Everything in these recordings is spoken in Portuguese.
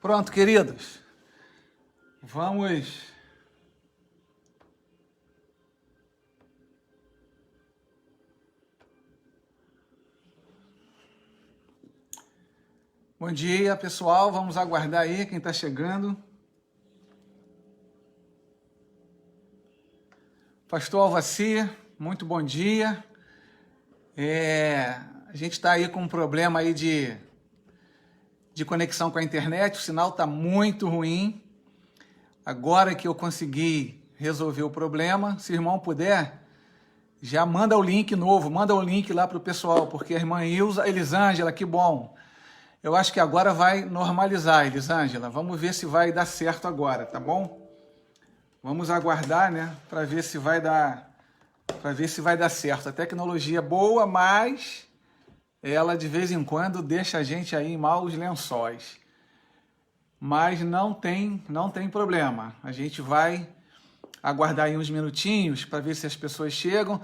Pronto, queridos. Vamos. Bom dia, pessoal. Vamos aguardar aí quem está chegando. Pastor Alvaci, muito bom dia. A gente está aí com um problema aí de conexão com a internet, o sinal está muito ruim. Agora que eu consegui resolver o problema, se o irmão puder, já manda o link novo, manda o link lá para o pessoal, porque a irmã Elisângela, que bom. Eu acho que agora vai normalizar, Elisângela. Vamos ver se vai dar certo agora, tá bom? Vamos aguardar, né, para ver se vai dar certo. A tecnologia é boa, mas ela de vez em quando deixa a gente aí em maus lençóis. Mas não tem problema. A gente vai aguardar aí uns minutinhos para ver se as pessoas chegam.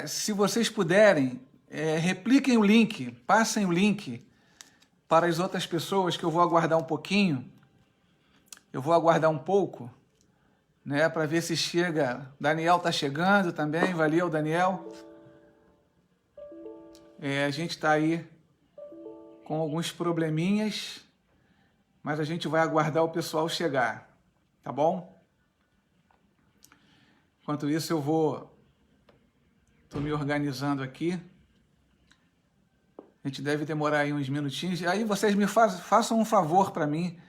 Se vocês puderem, repliquem o link, passem o link para as outras pessoas, que eu vou aguardar um pouquinho. Eu vou aguardar um pouco, né, para ver se chega. Daniel está chegando também, valeu, Daniel. A gente está aí com alguns probleminhas, mas a gente vai aguardar o pessoal chegar, tá bom? Enquanto isso estou me organizando aqui. A gente deve demorar aí uns minutinhos. Aí vocês me façam um favor para mim,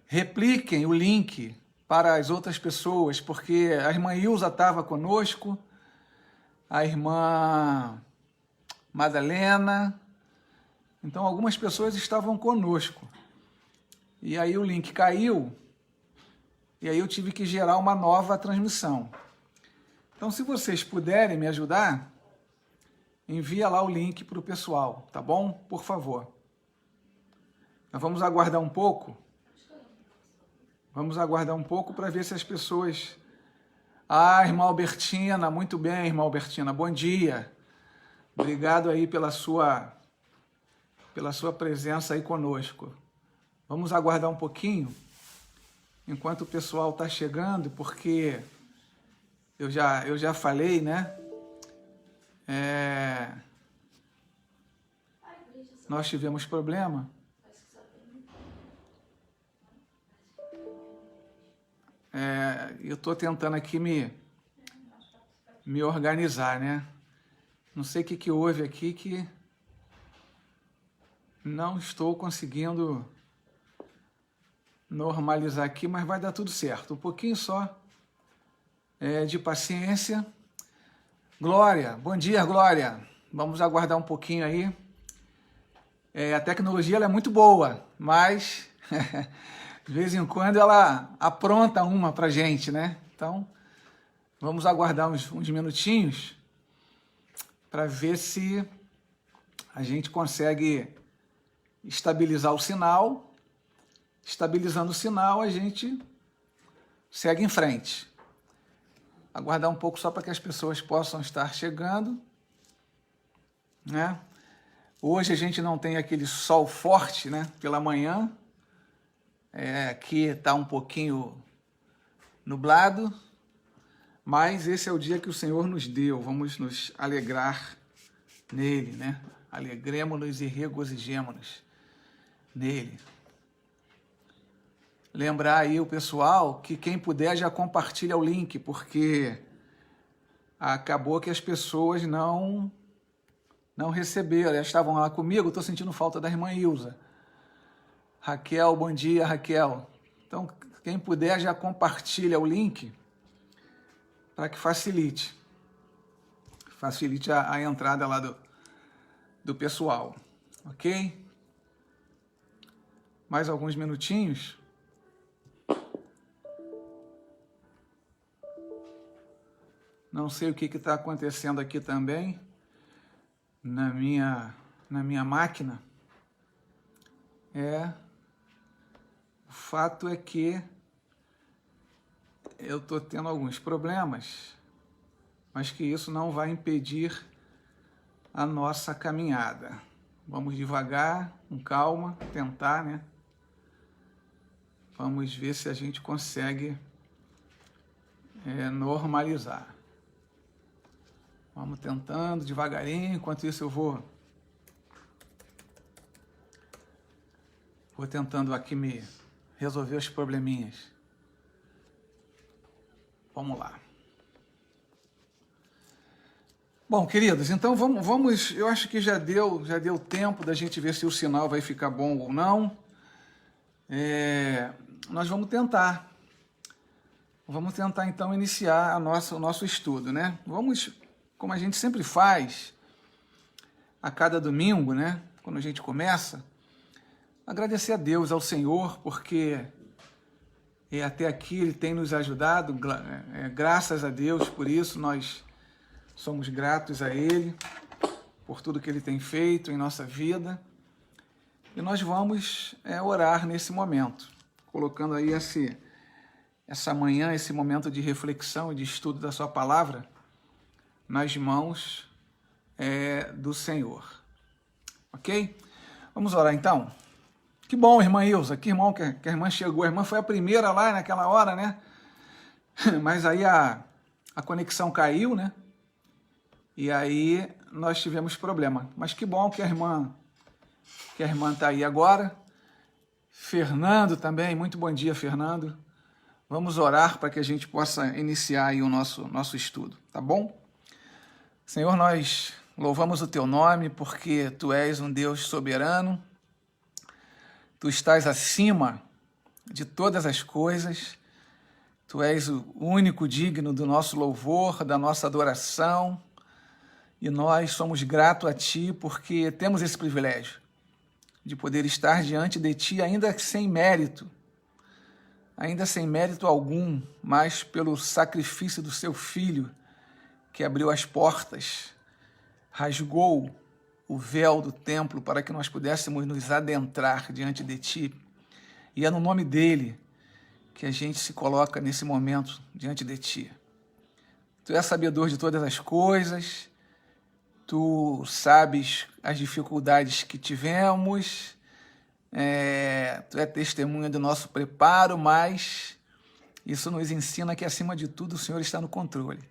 repliquem o link para as outras pessoas, porque a irmã Ilza estava conosco, a irmã Madalena, então algumas pessoas estavam conosco. E aí o link caiu, e aí eu tive que gerar uma nova transmissão. Então, se vocês puderem me ajudar, envia lá o link para o pessoal, tá bom? Por favor. Nós vamos aguardar um pouco. Vamos aguardar um pouco para ver se as pessoas... irmã Albertina, muito bem, irmã Albertina, bom dia. Obrigado aí pela sua presença aí conosco. Vamos aguardar um pouquinho, enquanto o pessoal está chegando, porque eu já falei, né? Nós tivemos problema. Eu estou tentando aqui me organizar, né? Não sei o que houve aqui que não estou conseguindo normalizar aqui, mas vai dar tudo certo. Um pouquinho só de paciência. Glória, bom dia, Glória. Vamos aguardar um pouquinho aí. A tecnologia ela é muito boa, mas de vez em quando ela apronta uma pra gente, né? Então, vamos aguardar uns minutinhos para ver se a gente consegue estabilizar o sinal. Estabilizando o sinal, a gente segue em frente. Aguardar um pouco só para que as pessoas possam estar chegando, né? Hoje a gente não tem aquele sol forte, né, pela manhã. Aqui está um pouquinho nublado, mas esse é o dia que o Senhor nos deu. Vamos nos alegrar nele, né? Alegremos-nos e regozijemos-nos nele. Lembrar aí o pessoal que quem puder já compartilha o link, porque acabou que as pessoas não receberam. Elas estavam lá comigo, estou sentindo falta da irmã Ilza. Raquel, bom dia, Raquel. Então, quem puder já compartilha o link para que facilite a entrada lá do pessoal, ok? Mais alguns minutinhos. Não sei o que está acontecendo aqui também na minha máquina. O fato é que eu estou tendo alguns problemas, mas que isso não vai impedir a nossa caminhada. Vamos devagar, com calma, tentar, né? Vamos ver se a gente consegue normalizar. Vamos tentando devagarinho, enquanto isso eu vou tentando aqui me resolver os probleminhas. Vamos lá. Bom, queridos, então vamos, eu acho que já deu tempo da gente ver se o sinal vai ficar bom ou não. Nós vamos tentar então iniciar o nosso estudo, né? Vamos, como a gente sempre faz, a cada domingo, né? Quando a gente começa, agradecer a Deus, ao Senhor, porque até aqui Ele tem nos ajudado, graças a Deus, por isso nós somos gratos a Ele, por tudo que Ele tem feito em nossa vida. E nós vamos orar nesse momento, colocando aí essa manhã, esse momento de reflexão e de estudo da sua palavra nas mãos do Senhor. Ok? Vamos orar então? Que bom, irmã Ilza, que bom que a irmã chegou. A irmã foi a primeira lá naquela hora, né? Mas aí a conexão caiu, né? E aí nós tivemos problema. Mas que bom que a irmã está aí agora. Fernando também, muito bom dia, Fernando. Vamos orar para que a gente possa iniciar aí o nosso estudo, tá bom? Senhor, nós louvamos o Teu nome porque Tu és um Deus soberano. Tu estás acima de todas as coisas. Tu és o único digno do nosso louvor, da nossa adoração. E nós somos gratos a Ti porque temos esse privilégio de poder estar diante de Ti ainda sem mérito algum, mas pelo sacrifício do Seu Filho, que abriu as portas, rasgou o véu do templo para que nós pudéssemos nos adentrar diante de Ti. E é no nome dEle que a gente se coloca nesse momento diante de Ti. Tu és sabedor de todas as coisas, Tu sabes as dificuldades que tivemos, Tu é testemunha do nosso preparo, mas isso nos ensina que, acima de tudo, o Senhor está no controle.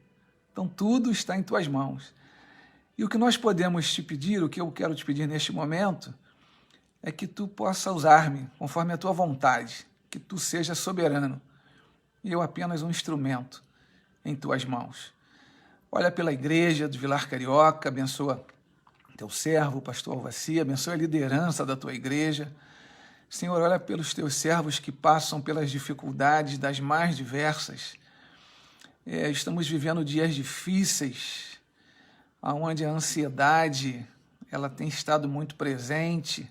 Então, tudo está em Tuas mãos. E o que nós podemos te pedir, o que eu quero te pedir neste momento, é que Tu possa usar-me conforme a Tua vontade, que Tu seja soberano, e eu apenas um instrumento em Tuas mãos. Olha pela igreja do Vilar Carioca, abençoa Teu servo, o pastor Alvaci, abençoa a liderança da Tua igreja. Senhor, olha pelos Teus servos que passam pelas dificuldades das mais diversas. Estamos vivendo dias difíceis, onde a ansiedade ela tem estado muito presente,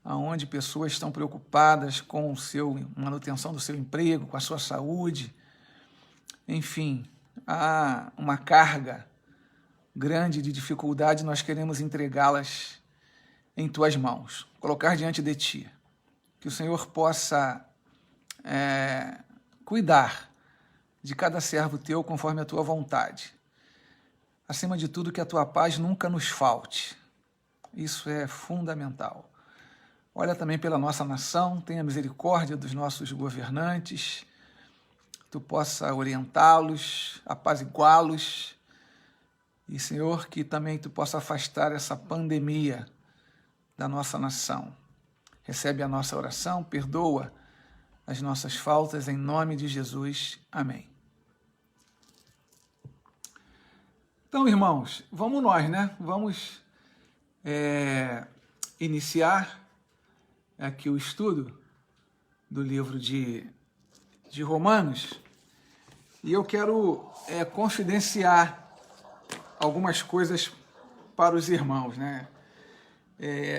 onde pessoas estão preocupadas com a manutenção do seu emprego, com a sua saúde. Enfim, há uma carga grande de dificuldade, nós queremos entregá-las em Tuas mãos, colocar diante de Ti. Que o Senhor possa cuidar de cada servo Teu conforme a Tua vontade. Acima de tudo, que a Tua paz nunca nos falte. Isso é fundamental. Olha também pela nossa nação, tenha misericórdia dos nossos governantes, Tu possa orientá-los, apaziguá-los, e, Senhor, que também Tu possa afastar essa pandemia da nossa nação. Recebe a nossa oração, perdoa as nossas faltas, em nome de Jesus. Amém. Então, irmãos, vamos nós, né? Vamos iniciar aqui o estudo do livro de Romanos, e eu quero confidenciar algumas coisas para os irmãos, né?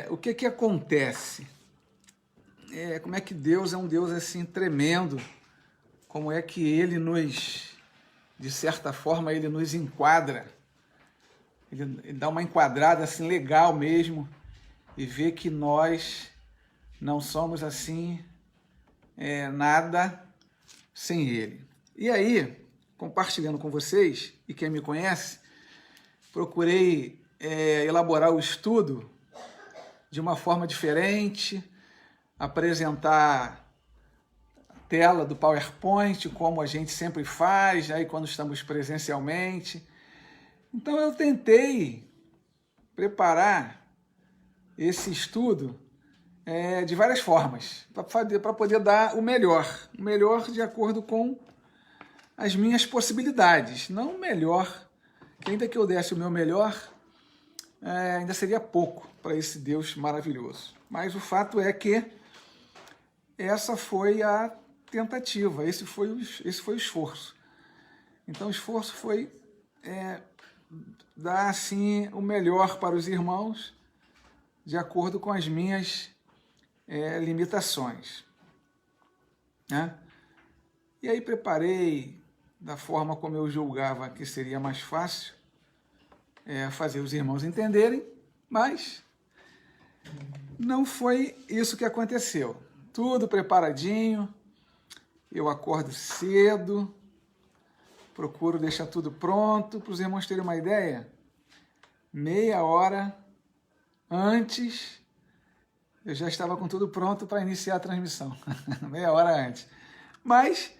O que acontece? Como é que Deus é um Deus assim tremendo, como é que Ele de certa forma, Ele nos enquadra. Ele dá uma enquadrada assim legal mesmo e vê que nós não somos assim nada sem Ele. E aí, compartilhando com vocês, e quem me conhece, procurei elaborar o estudo de uma forma diferente, apresentar tela do PowerPoint, como a gente sempre faz, aí quando estamos presencialmente. Então eu tentei preparar esse estudo de várias formas, para poder dar o melhor de acordo com as minhas possibilidades, não o melhor, que ainda que eu desse o meu melhor, ainda seria pouco para esse Deus maravilhoso. Mas o fato é que essa foi a tentativa, esse foi o esforço. Então o esforço foi dar assim o melhor para os irmãos, de acordo com as minhas limitações, né? E aí preparei da forma como eu julgava que seria mais fácil fazer os irmãos entenderem, mas não foi isso que aconteceu. Tudo preparadinho, eu acordo cedo, procuro deixar tudo pronto, para os irmãos terem uma ideia, meia hora antes eu já estava com tudo pronto para iniciar a transmissão, meia hora antes. Mas,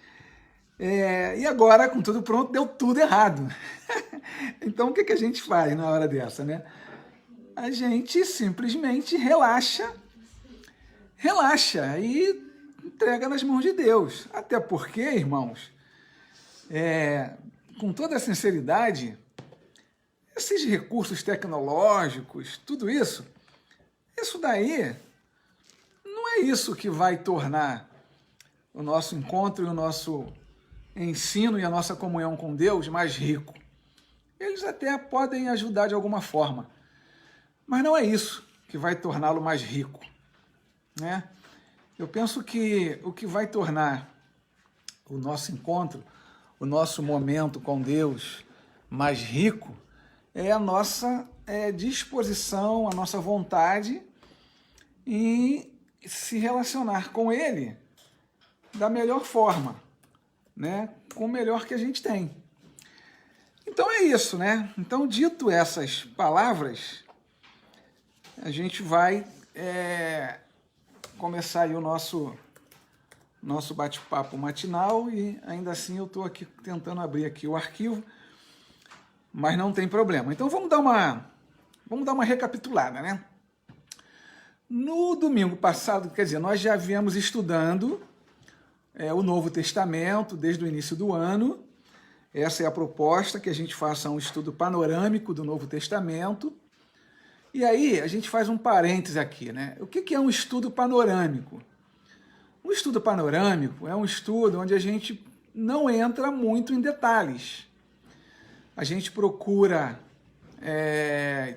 e agora, com tudo pronto, deu tudo errado. Então, o que a gente faz na hora dessa, né? A gente simplesmente relaxa e entrega nas mãos de Deus. Até porque, irmãos, com toda a sinceridade, esses recursos tecnológicos, tudo isso daí não é isso que vai tornar o nosso encontro e o nosso ensino e a nossa comunhão com Deus mais rico. Eles até podem ajudar de alguma forma, mas não é isso que vai torná-lo mais rico, né? Eu penso que o que vai tornar o nosso encontro, o nosso momento com Deus mais rico é a nossa disposição, a nossa vontade em se relacionar com Ele da melhor forma, né? Com o melhor que a gente tem. Então é isso, né? Então, dito essas palavras, a gente vai começar aí o nosso bate-papo matinal e ainda assim eu estou aqui tentando abrir aqui o arquivo, mas não tem problema. Então vamos dar uma recapitulada, né? No domingo passado, quer dizer, nós já viemos estudando o Novo Testamento desde o início do ano. Essa é a proposta, que a gente faça um estudo panorâmico do Novo Testamento. E aí a gente faz um parêntese aqui, né? O que é um estudo panorâmico? Um estudo panorâmico é um estudo onde a gente não entra muito em detalhes. A gente procura,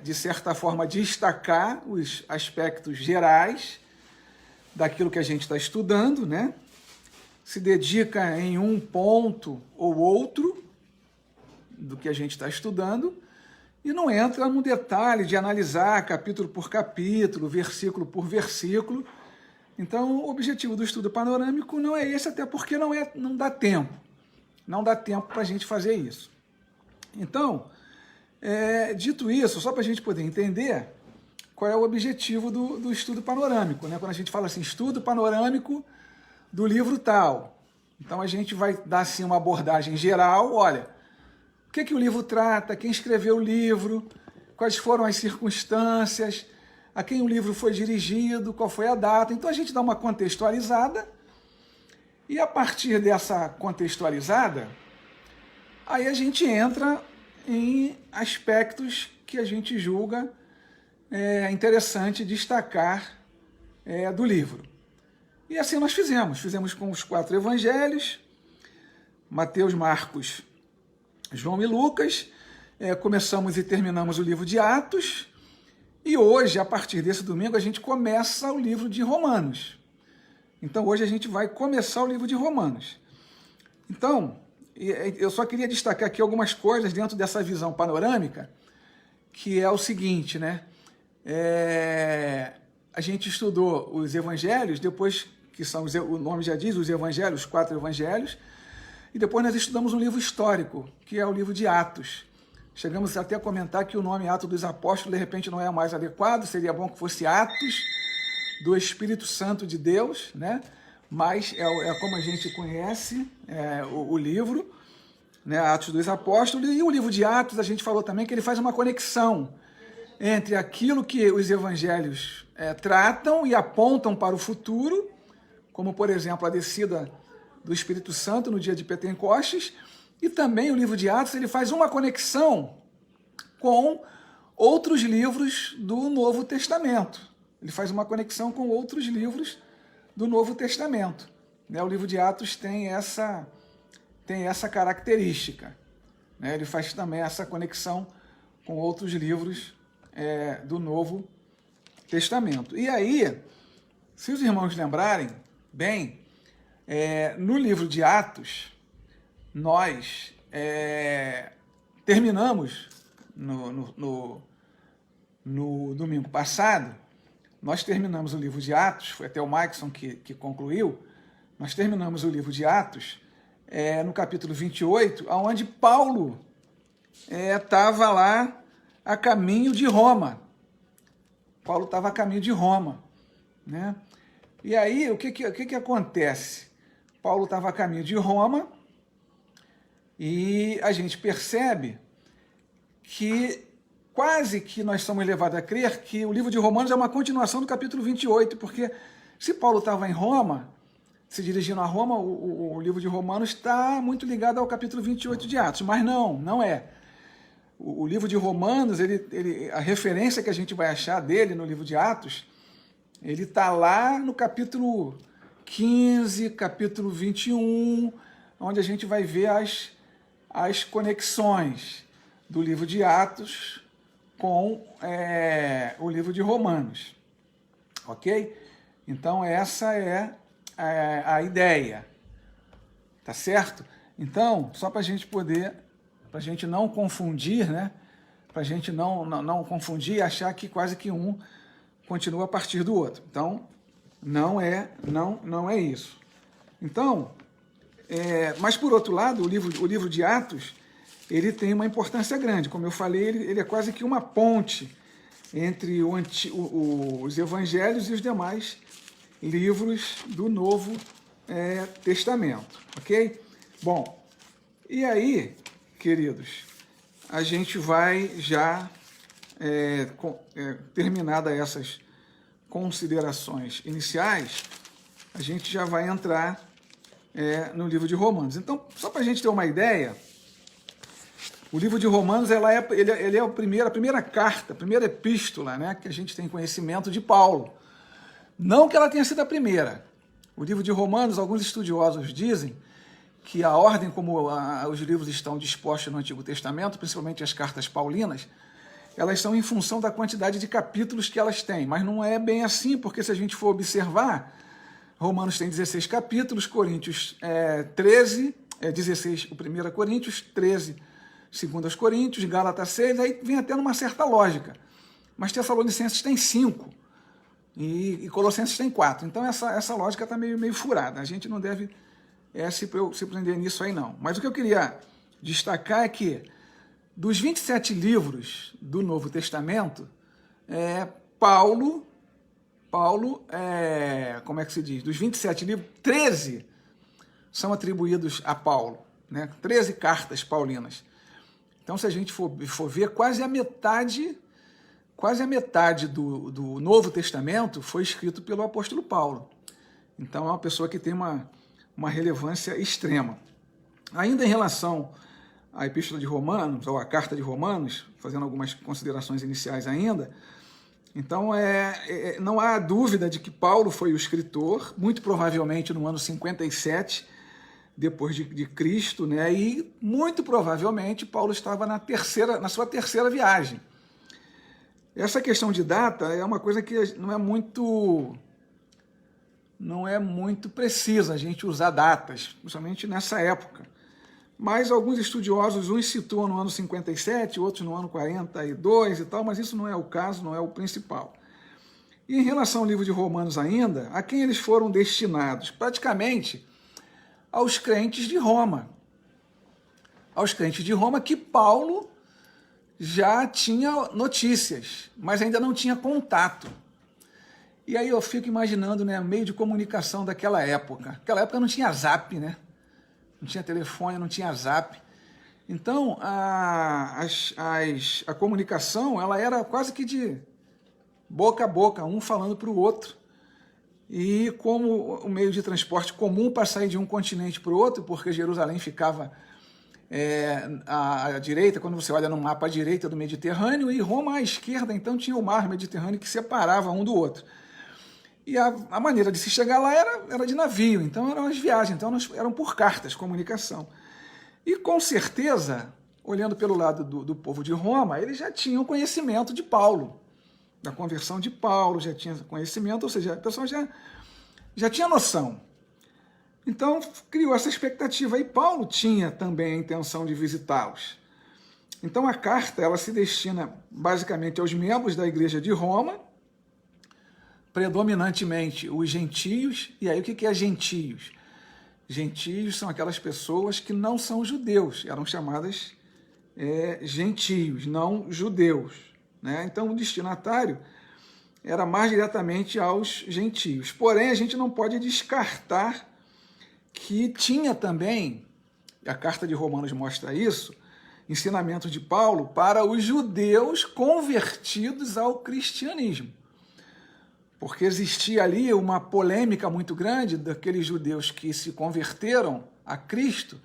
de certa forma, destacar os aspectos gerais daquilo que a gente está estudando, né? Se dedica em um ponto ou outro do que a gente está estudando e não entra no detalhe de analisar capítulo por capítulo, versículo por versículo. Então, o objetivo do estudo panorâmico não é esse, até porque não dá tempo. Não dá tempo para a gente fazer isso. Então, dito isso, só para a gente poder entender qual é o objetivo do estudo panorâmico, né? Quando a gente fala assim, estudo panorâmico do livro tal. Então a gente vai dar assim uma abordagem geral, olha, o que o livro trata, quem escreveu o livro, quais foram as circunstâncias, a quem o livro foi dirigido, qual foi a data. Então a gente dá uma contextualizada e a partir dessa contextualizada, aí a gente entra em aspectos que a gente julga interessante destacar do livro. E assim nós fizemos com os 4 evangelhos, Mateus, Marcos, João e Lucas, começamos e terminamos o livro de Atos, e hoje, a partir desse domingo, a gente começa o livro de Romanos. Então hoje a gente vai começar o livro de Romanos. Então, eu só queria destacar aqui algumas coisas dentro dessa visão panorâmica, que é o seguinte, né? A gente estudou os evangelhos, depois que são, o nome já diz, os evangelhos, os 4 evangelhos, e depois nós estudamos um livro histórico, que é o livro de Atos. Chegamos até a comentar que o nome Atos dos Apóstolos, de repente, não é o mais adequado, seria bom que fosse Atos do Espírito Santo de Deus, né? mas é como a gente conhece o livro, né, Atos dos Apóstolos, e o livro de Atos, a gente falou também que ele faz uma conexão entre aquilo que os evangelhos tratam e apontam para o futuro, como, por exemplo, a descida do Espírito Santo no dia de Pentecostes, e também o livro de Atos ele faz uma conexão com outros livros do Novo Testamento. Ele faz uma conexão com outros livros do Novo Testamento. O livro de Atos tem essa característica. Ele faz também essa conexão com outros livros do Novo Testamento. E aí, se os irmãos lembrarem bem, no livro de Atos, nós terminamos no domingo passado, nós terminamos o livro de Atos, foi até o Maikson que concluiu, nós terminamos o livro de Atos no capítulo 28, onde Paulo estava lá a caminho de Roma. Paulo estava a caminho de Roma, né? E aí, o que acontece? Paulo estava a caminho de Roma e a gente percebe que quase que nós somos levados a crer que o livro de Romanos é uma continuação do capítulo 28, porque se Paulo estava em Roma, se dirigindo a Roma, o livro de Romanos está muito ligado ao capítulo 28 de Atos, mas não é. O livro de Romanos, a referência que a gente vai achar dele no livro de Atos, ele está lá no capítulo 15, capítulo 21, onde a gente vai ver as conexões do livro de Atos com o livro de Romanos, ok? Então essa é a ideia, tá certo? Então, só para a gente poder, para a gente não confundir, né? Para a gente não confundir e achar que quase que um continua a partir do outro. Então, não é isso. Então, mas por outro lado, o livro de Atos, ele tem uma importância grande. Como eu falei, ele é quase que uma ponte entre os evangelhos e os demais livros do Novo Testamento, ok? Bom, e aí, queridos, a gente vai já, terminadas essas considerações iniciais, a gente já vai entrar no livro de Romanos. Então, só para a gente ter uma ideia, o livro de Romanos ele é a primeira carta, a primeira epístola, né, que a gente tem conhecimento de Paulo. Não que ela tenha sido a primeira. O livro de Romanos, alguns estudiosos dizem que a ordem como os livros estão dispostos no Antigo Testamento, principalmente as cartas paulinas, elas são em função da quantidade de capítulos que elas têm. Mas não é bem assim, porque se a gente for observar, Romanos tem 16 capítulos, Coríntios 13, 16 o 1 Coríntios, 13 2 Coríntios, Gálatas 6, aí vem até numa certa lógica. Mas Tessalonicenses tem 5 e Colossenses tem 4. Então essa lógica está meio furada. A gente não deve se prender nisso aí não. Mas o que eu queria destacar é que dos 27 livros do Novo Testamento, Paulo, como é que se diz? Dos 27 livros, 13 são atribuídos a Paulo, né? 13 cartas paulinas. Então, se a gente for ver, quase a metade do Novo Testamento foi escrito pelo apóstolo Paulo. Então, é uma pessoa que tem uma relevância extrema. Ainda em relação à Epístola de Romanos, ou à Carta de Romanos, fazendo algumas considerações iniciais ainda, então não há dúvida de que Paulo foi o escritor, muito provavelmente no ano 57, depois de Cristo, né? E muito provavelmente Paulo estava na sua terceira viagem. Essa questão de data é uma coisa que não é muito precisa a gente usar datas, principalmente nessa época. Mas alguns estudiosos, uns situam no ano 57, outros no ano 42 e tal, mas isso não é o caso, não é o principal. E em relação ao livro de Romanos ainda, a quem eles foram destinados? Praticamente aos crentes de Roma. Aos crentes de Roma que Paulo já tinha notícias, mas ainda não tinha contato. E aí eu fico imaginando, né, o meio de comunicação daquela época. Naquela época não tinha zap, né? Não tinha telefone, não tinha zap. Então, a comunicação, ela era quase que de boca a boca, um falando para o outro. E como o meio de transporte comum para sair de um continente para o outro, porque Jerusalém ficava à direita, quando você olha no mapa, à direita do Mediterrâneo, e Roma à esquerda, então tinha o mar Mediterrâneo que separava um do outro. E a maneira de se chegar lá era de navio, então eram as viagens, então eram por cartas, comunicação. E com certeza, olhando pelo lado do povo de Roma, eles já tinham conhecimento de Paulo, da conversão de Paulo, já tinha conhecimento, ou seja, a pessoa já tinha noção. Então, criou essa expectativa, e Paulo tinha também a intenção de visitá-los. Então, a carta ela se destina basicamente aos membros da igreja de Roma, predominantemente os gentios. E aí o que é gentios? Gentios são aquelas pessoas que não são judeus, eram chamadas gentios, não judeus, né? Então o destinatário era mais diretamente aos gentios. Porém, a gente não pode descartar que tinha também, a carta de Romanos mostra isso, ensinamento de Paulo para os judeus convertidos ao cristianismo. Porque existia ali uma polêmica muito grande daqueles judeus que se converteram a Cristo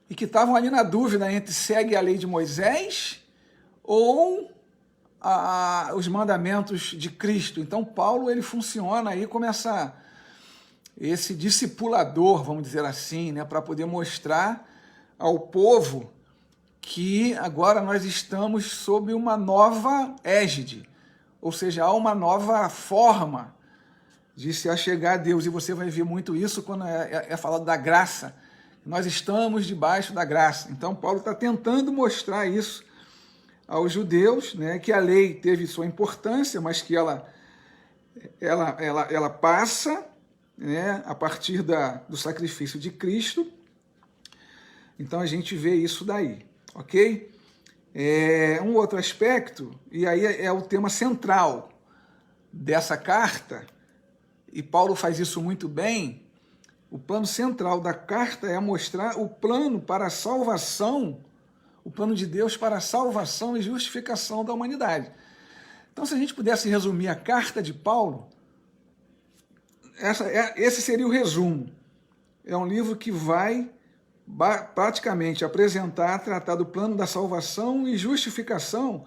e que estavam ali na dúvida entre segue a lei de Moisés ou os mandamentos de Cristo. Então Paulo ele funciona aí como esse discipulador, vamos dizer assim, né, para poder mostrar ao povo que agora nós estamos sob uma nova égide. Ou seja, há uma nova forma de se achegar a Deus. E você vai ver muito isso quando é falado da graça. Nós estamos debaixo da graça. Então, Paulo está tentando mostrar isso aos judeus, né, que a lei teve sua importância, mas que ela passa, né, a partir do sacrifício de Cristo. Então, a gente vê isso daí, ok? Um outro aspecto, e aí é o tema central dessa carta, e Paulo faz isso muito bem. O plano central da carta é mostrar o plano para a salvação, o plano de Deus para a salvação e justificação da humanidade. Então, se a gente pudesse resumir a carta de Paulo, esse seria o resumo. É um livro que vai praticamente tratar do plano da salvação e justificação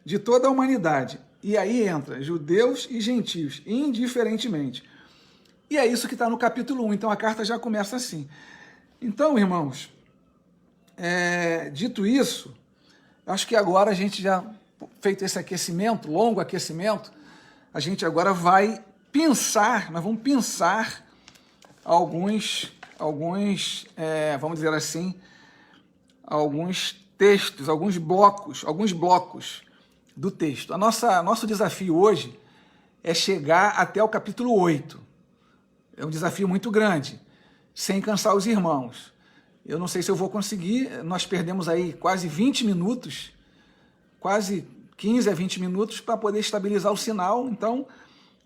de toda a humanidade. E aí entra judeus e gentios, indiferentemente. E é isso que está no capítulo 1, então a carta já começa assim. Então, irmãos, dito isso, acho que agora a gente já, feito esse aquecimento, longo aquecimento, a gente agora vai pensar, nós vamos pensar alguns, vamos dizer assim, alguns textos, alguns blocos do texto. Nosso desafio hoje é chegar até o capítulo 8. É um desafio muito grande, sem cansar os irmãos. Eu não sei se eu vou conseguir, nós perdemos aí quase 20 minutos, quase 15 a 20 minutos para poder estabilizar o sinal. Então,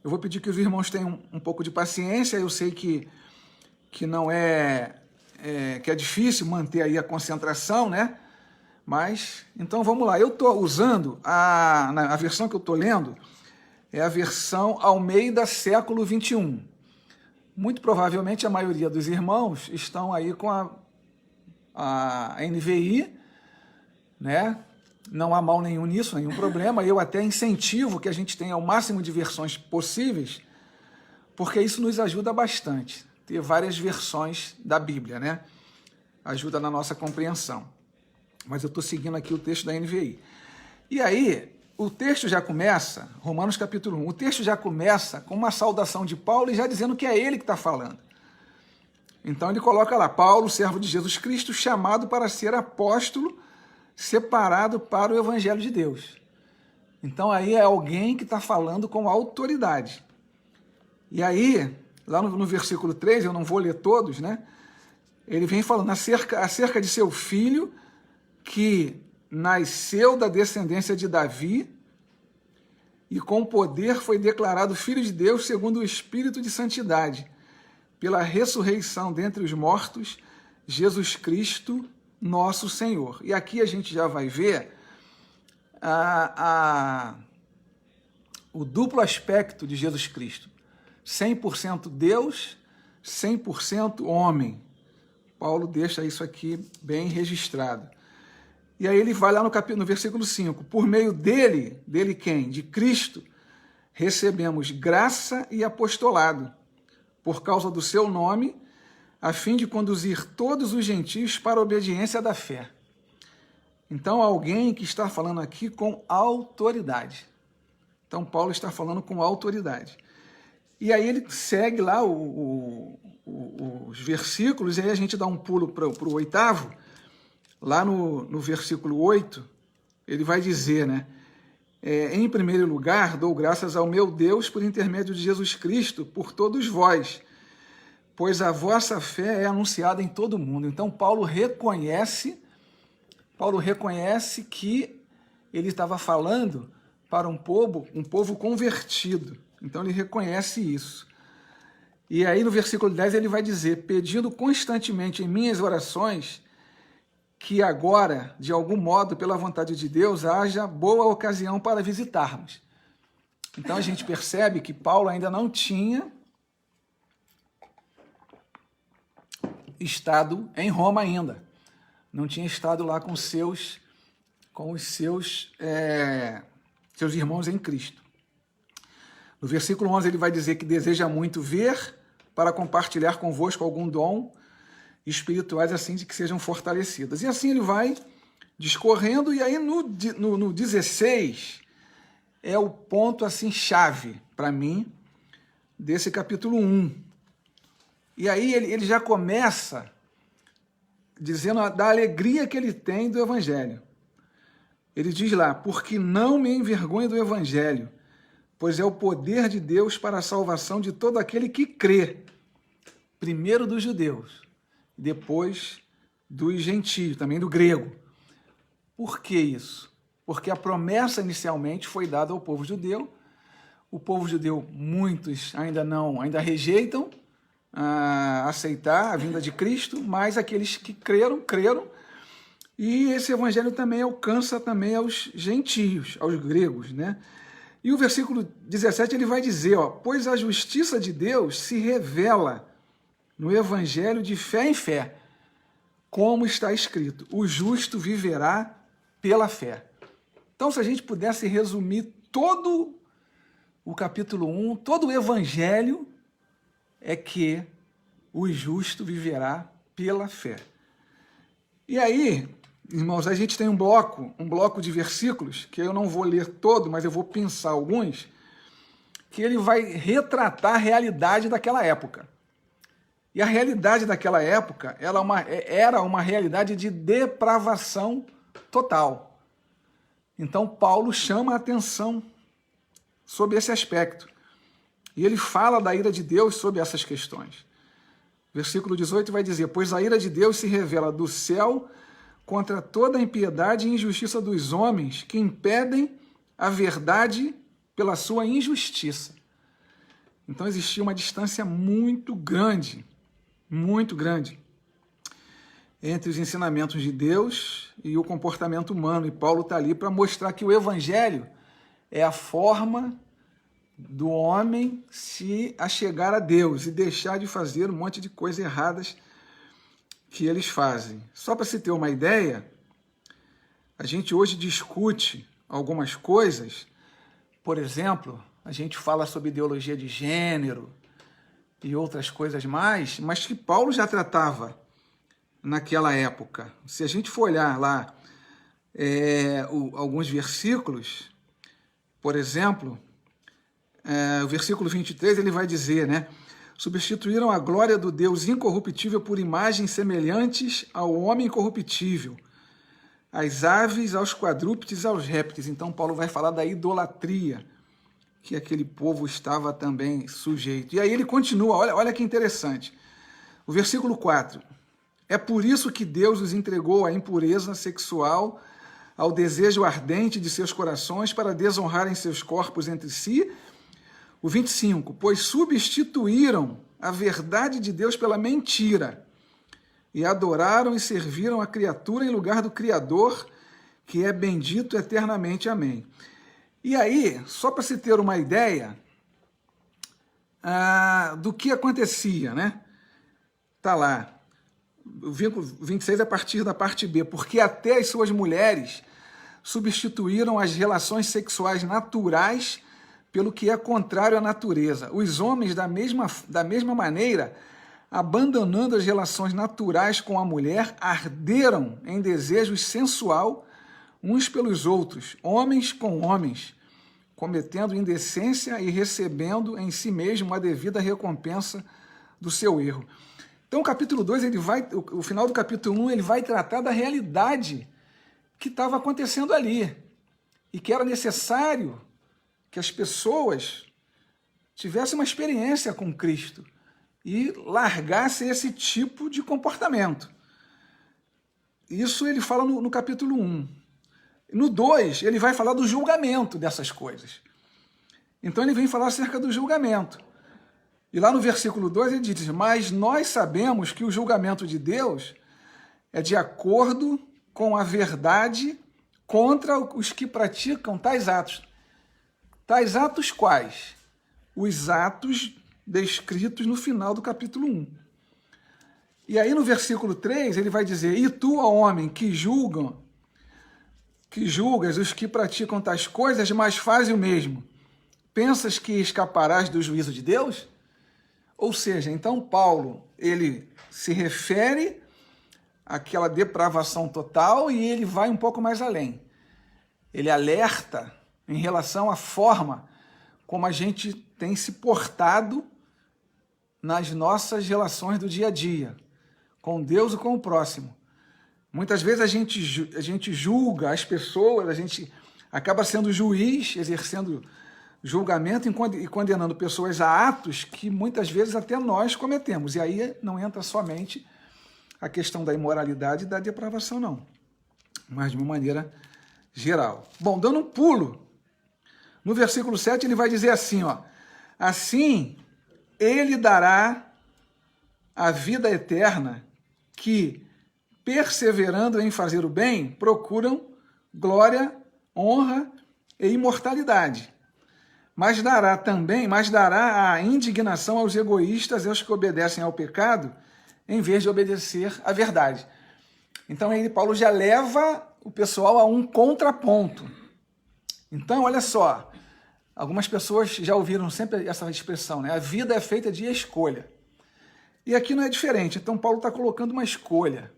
eu vou pedir que os irmãos tenham um pouco de paciência. Eu sei que não que é difícil manter aí a concentração, né? Mas, então vamos lá. Eu estou usando, a versão que eu estou lendo, é a versão Almeida século 21. Muito provavelmente a maioria dos irmãos estão aí com a NVI, né? Não há mal nenhum nisso, nenhum problema. Eu até incentivo que a gente tenha o máximo de versões possíveis, porque isso nos ajuda bastante. Ter várias versões da Bíblia, né? Ajuda na nossa compreensão. Mas eu estou seguindo aqui o texto da NVI. E aí, o texto já começa, Romanos capítulo 1, o texto já começa com uma saudação de Paulo e já dizendo que é ele que está falando. Então ele coloca lá, Paulo, servo de Jesus Cristo, chamado para ser apóstolo, separado para o Evangelho de Deus. Então aí é alguém que está falando com autoridade. E aí, lá no versículo 3, eu não vou ler todos, né? Ele vem falando acerca de seu filho, que nasceu da descendência de Davi e com poder foi declarado Filho de Deus segundo o Espírito de Santidade, pela ressurreição dentre os mortos, Jesus Cristo, nosso Senhor. E aqui a gente já vai ver o duplo aspecto de Jesus Cristo. 100% Deus, 100% homem. Paulo deixa isso aqui bem registrado. E aí ele vai lá no versículo 5. Por meio dele quem? De Cristo, recebemos graça e apostolado, por causa do seu nome, a fim de conduzir todos os gentios para a obediência da fé. Então, alguém que está falando aqui com autoridade. Então, Paulo está falando com autoridade. E aí ele segue lá os versículos, e aí a gente dá um pulo para o 8º, lá no versículo 8, ele vai dizer, né? Em primeiro lugar, dou graças ao meu Deus por intermédio de Jesus Cristo, por todos vós, pois a vossa fé é anunciada em todo o mundo. Então, Paulo reconhece que ele estava falando para um povo convertido. Então, ele reconhece isso. E aí, no versículo 10, ele vai dizer, pedindo constantemente em minhas orações, que agora, de algum modo, pela vontade de Deus, haja boa ocasião para visitarmos. Então, a gente percebe que Paulo ainda não tinha estado em Roma ainda. Não tinha estado lá com os seus irmãos em Cristo. No versículo 11 ele vai dizer que deseja muito ver para compartilhar convosco algum dom espirituais assim de que sejam fortalecidas. E assim ele vai discorrendo, e aí no 16 é o ponto assim chave para mim desse capítulo 1. E aí ele já começa dizendo da alegria que ele tem do Evangelho. Ele diz lá, porque não me envergonho do Evangelho, pois é o poder de Deus para a salvação de todo aquele que crê, primeiro dos judeus, depois dos gentios, também do grego. Por que isso? Porque a promessa inicialmente foi dada ao povo judeu. O povo judeu, muitos ainda rejeitam aceitar a vinda de Cristo, mas aqueles que creram. E esse evangelho também alcança também aos gentios, aos gregos, né? E o versículo 17 ele vai dizer, pois a justiça de Deus se revela no evangelho de fé em fé, como está escrito, o justo viverá pela fé. Então, se a gente pudesse resumir todo o capítulo 1, todo o evangelho, é que o justo viverá pela fé. E aí, irmãos, a gente tem um bloco de versículos, que eu não vou ler todo, mas eu vou pensar alguns, que ele vai retratar a realidade daquela época. E a realidade daquela época era uma realidade de depravação total. Então, Paulo chama a atenção sobre esse aspecto. E ele fala da ira de Deus sobre essas questões. Versículo 18 vai dizer, pois a ira de Deus se revela do céu contra toda a impiedade e injustiça dos homens que impedem a verdade pela sua injustiça. Então existia uma distância muito grande entre os ensinamentos de Deus e o comportamento humano. E Paulo está ali para mostrar que o evangelho é a forma do homem se achegar a Deus e deixar de fazer um monte de coisas erradas que eles fazem. Só para se ter uma ideia, a gente hoje discute algumas coisas, por exemplo, a gente fala sobre ideologia de gênero e outras coisas mais, mas que Paulo já tratava naquela época. Se a gente for olhar lá alguns versículos, por exemplo, o versículo 23, ele vai dizer, né? Substituíram a glória do Deus incorruptível por imagens semelhantes ao homem incorruptível, às aves, aos quadrúpedes, aos répteis. Então, Paulo vai falar da idolatria que aquele povo estava também sujeito. E aí ele continua, olha que interessante. O versículo 4. É por isso que Deus os entregou à impureza sexual ao desejo ardente de seus corações para desonrarem seus corpos entre si. O 25, pois substituíram a verdade de Deus pela mentira e adoraram e serviram a criatura em lugar do Criador, que é bendito eternamente. Amém. E aí, só para se ter uma ideia do que acontecia, né? Tá lá, o 26 a partir da parte B, porque até as suas mulheres substituíram as relações sexuais naturais pelo que é contrário à natureza. Os homens, da mesma maneira, abandonando as relações naturais com a mulher, arderam em desejo sensual uns pelos outros, homens com homens, cometendo indecência e recebendo em si mesmo a devida recompensa do seu erro. Então o capítulo 2, o final do capítulo 1, ele vai tratar da realidade que estava acontecendo ali e que era necessário que as pessoas tivessem uma experiência com Cristo e largassem esse tipo de comportamento. Isso ele fala no capítulo 1. No 2, ele vai falar do julgamento dessas coisas. Então ele vem falar acerca do julgamento. E lá no versículo 2 ele diz, mas nós sabemos que o julgamento de Deus é de acordo com a verdade contra os que praticam tais atos. Tais atos quais? Os atos descritos no final do capítulo 1. E aí no versículo 3 ele vai dizer, e tu, ó homem, que julgas os que praticam tais coisas, mas fazem o mesmo. Pensas que escaparás do juízo de Deus? Ou seja, então Paulo, ele se refere àquela depravação total e ele vai um pouco mais além. Ele alerta em relação à forma como a gente tem se portado nas nossas relações do dia a dia, com Deus e com o próximo. Muitas vezes a gente julga as pessoas, a gente acaba sendo juiz, exercendo julgamento e condenando pessoas a atos que muitas vezes até nós cometemos. E aí não entra somente a questão da imoralidade e da depravação, não. Mas de uma maneira geral. Bom, dando um pulo, no versículo 7 ele vai dizer assim, ó, assim ele dará a vida eterna que, perseverando em fazer o bem, procuram glória, honra e imortalidade. Mas dará a indignação aos egoístas e aos que obedecem ao pecado, em vez de obedecer à verdade. Então aí Paulo já leva o pessoal a um contraponto. Então, olha só, algumas pessoas já ouviram sempre essa expressão, né? A vida é feita de escolha. E aqui não é diferente, então Paulo está colocando uma escolha.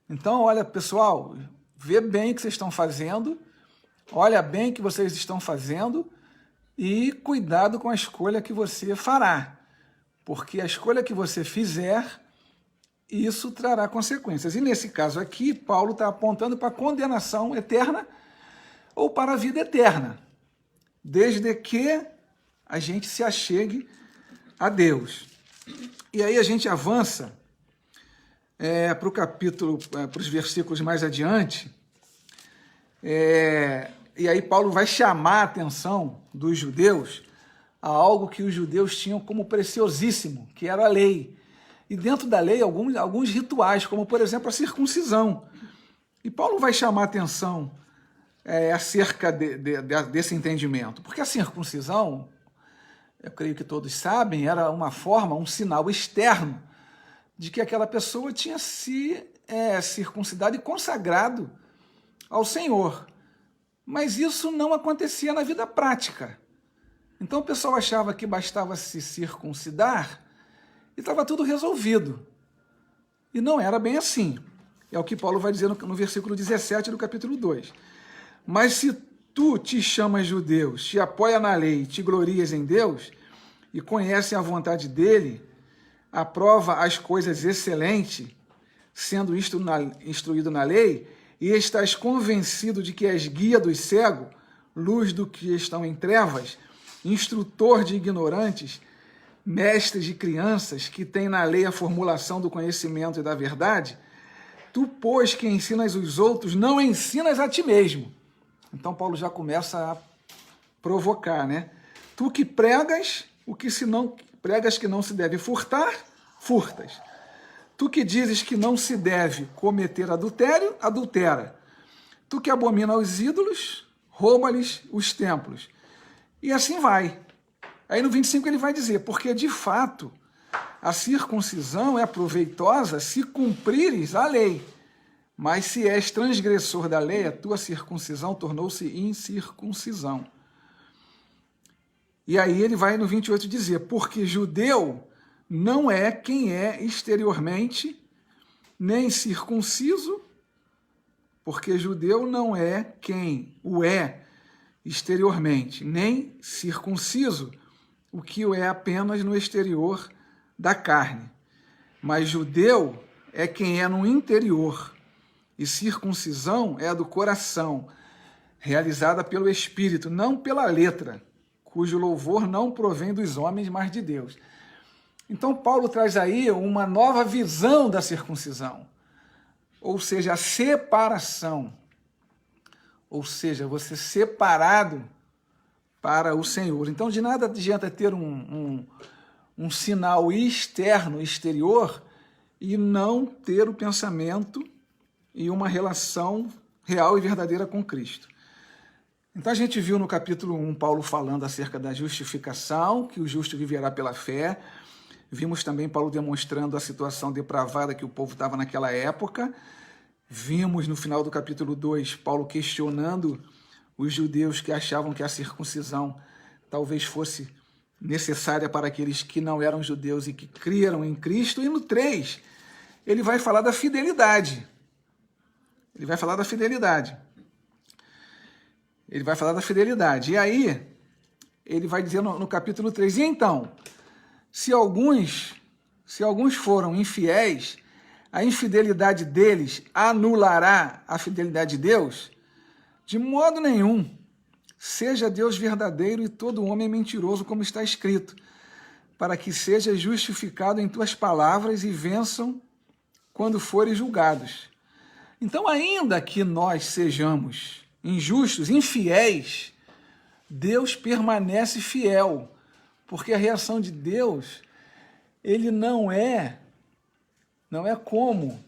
Então, olha, pessoal, vê bem o que vocês estão fazendo, olha bem o que vocês estão fazendo e cuidado com a escolha que você fará, porque a escolha que você fizer, isso trará consequências. E nesse caso aqui, Paulo está apontando para a condenação eterna ou para a vida eterna, desde que a gente se achegue a Deus. E aí a gente avança para o capítulo, para os versículos mais adiante, e aí Paulo vai chamar a atenção dos judeus a algo que os judeus tinham como preciosíssimo, que era a lei. E dentro da lei, alguns rituais, como por exemplo a circuncisão. E Paulo vai chamar a atenção acerca desse entendimento, porque a circuncisão, eu creio que todos sabem, era uma forma, um sinal externo de que aquela pessoa tinha se circuncidado e consagrado ao Senhor. Mas isso não acontecia na vida prática. Então o pessoal achava que bastava se circuncidar e estava tudo resolvido. E não era bem assim. É o que Paulo vai dizer no versículo 17 do capítulo 2. Mas se tu te chamas judeus, te apoia na lei, te glorias em Deus e conhecem a vontade dele, aprova as coisas excelentes, sendo instruído na lei, e estás convencido de que és guia dos cegos, luz do que estão em trevas, instrutor de ignorantes, mestre de crianças, que tem na lei a formulação do conhecimento e da verdade, Tu, pois, que ensinas os outros, não ensinas a ti mesmo. Então Paulo já começa a provocar, né? Tu que pregas o que se não pregas que não se deve furtar, furtas. Tu que dizes que não se deve cometer adultério, adultera. Tu que abomina os ídolos, rouba-lhes os templos. E assim vai. Aí no 25 ele vai dizer, porque de fato a circuncisão é proveitosa se cumprires a lei. Mas se és transgressor da lei, a tua circuncisão tornou-se incircuncisão. E aí ele vai no 28 dizer, porque judeu não é quem é exteriormente, nem circunciso, porque judeu não é quem o é exteriormente, nem circunciso, o que o é apenas no exterior da carne. Mas judeu é quem é no interior, e circuncisão é a do coração, realizada pelo Espírito, não pela letra, cujo louvor não provém dos homens, mas de Deus. Então Paulo traz aí uma nova visão da circuncisão, ou seja, a separação, ou seja, você separado para o Senhor. Então de nada adianta ter um sinal externo, exterior, e não ter o pensamento e uma relação real e verdadeira com Cristo. Então a gente viu no capítulo 1 Paulo falando acerca da justificação, que o justo viverá pela fé. Vimos também Paulo demonstrando a situação depravada que o povo estava naquela época. Vimos no final do capítulo 2 Paulo questionando os judeus que achavam que a circuncisão talvez fosse necessária para aqueles que não eram judeus e que criaram em Cristo. E no 3 ele vai falar da fidelidade. Ele vai falar da fidelidade. Ele vai falar da fidelidade. E aí, ele vai dizer no capítulo 3, e então, se alguns foram infiéis, a infidelidade deles anulará a fidelidade de Deus? De modo nenhum. Seja Deus verdadeiro e todo homem mentiroso, como está escrito, para que seja justificado em tuas palavras e vençam quando forem julgados. Então, ainda que nós sejamos injustos, infiéis, Deus permanece fiel, porque a reação de Deus, ele não é como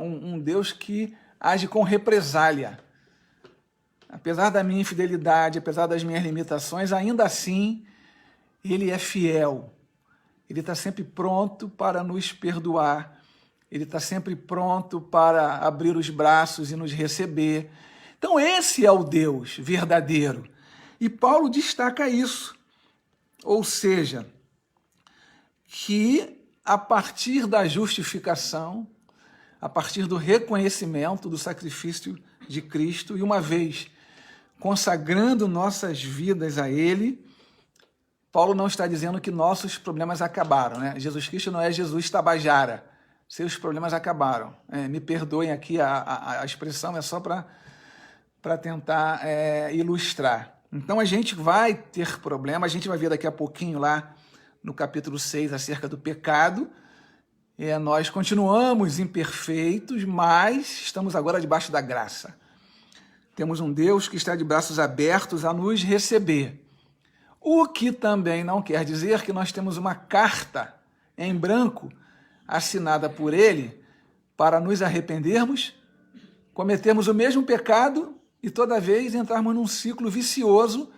um Deus que age com represália. Apesar da minha infidelidade, apesar das minhas limitações, ainda assim, ele é fiel. Ele está sempre pronto para nos perdoar. Ele está sempre pronto para abrir os braços e nos receber. Então esse é o Deus verdadeiro. E Paulo destaca isso. Ou seja, que a partir da justificação, a partir do reconhecimento do sacrifício de Cristo, e uma vez consagrando nossas vidas a Ele, Paulo não está dizendo que nossos problemas acabaram, né? Jesus Cristo não é Jesus Tabajara. Seus problemas acabaram. Me perdoem aqui, a expressão é só para tentar ilustrar. Então a gente vai ter problema, a gente vai ver daqui a pouquinho lá no capítulo 6 acerca do pecado. Nós continuamos imperfeitos, mas estamos agora debaixo da graça. Temos um Deus que está de braços abertos a nos receber. O que também não quer dizer que nós temos uma carta em branco assinada por Ele para nos arrependermos, cometermos o mesmo pecado e toda vez entrarmos num ciclo vicioso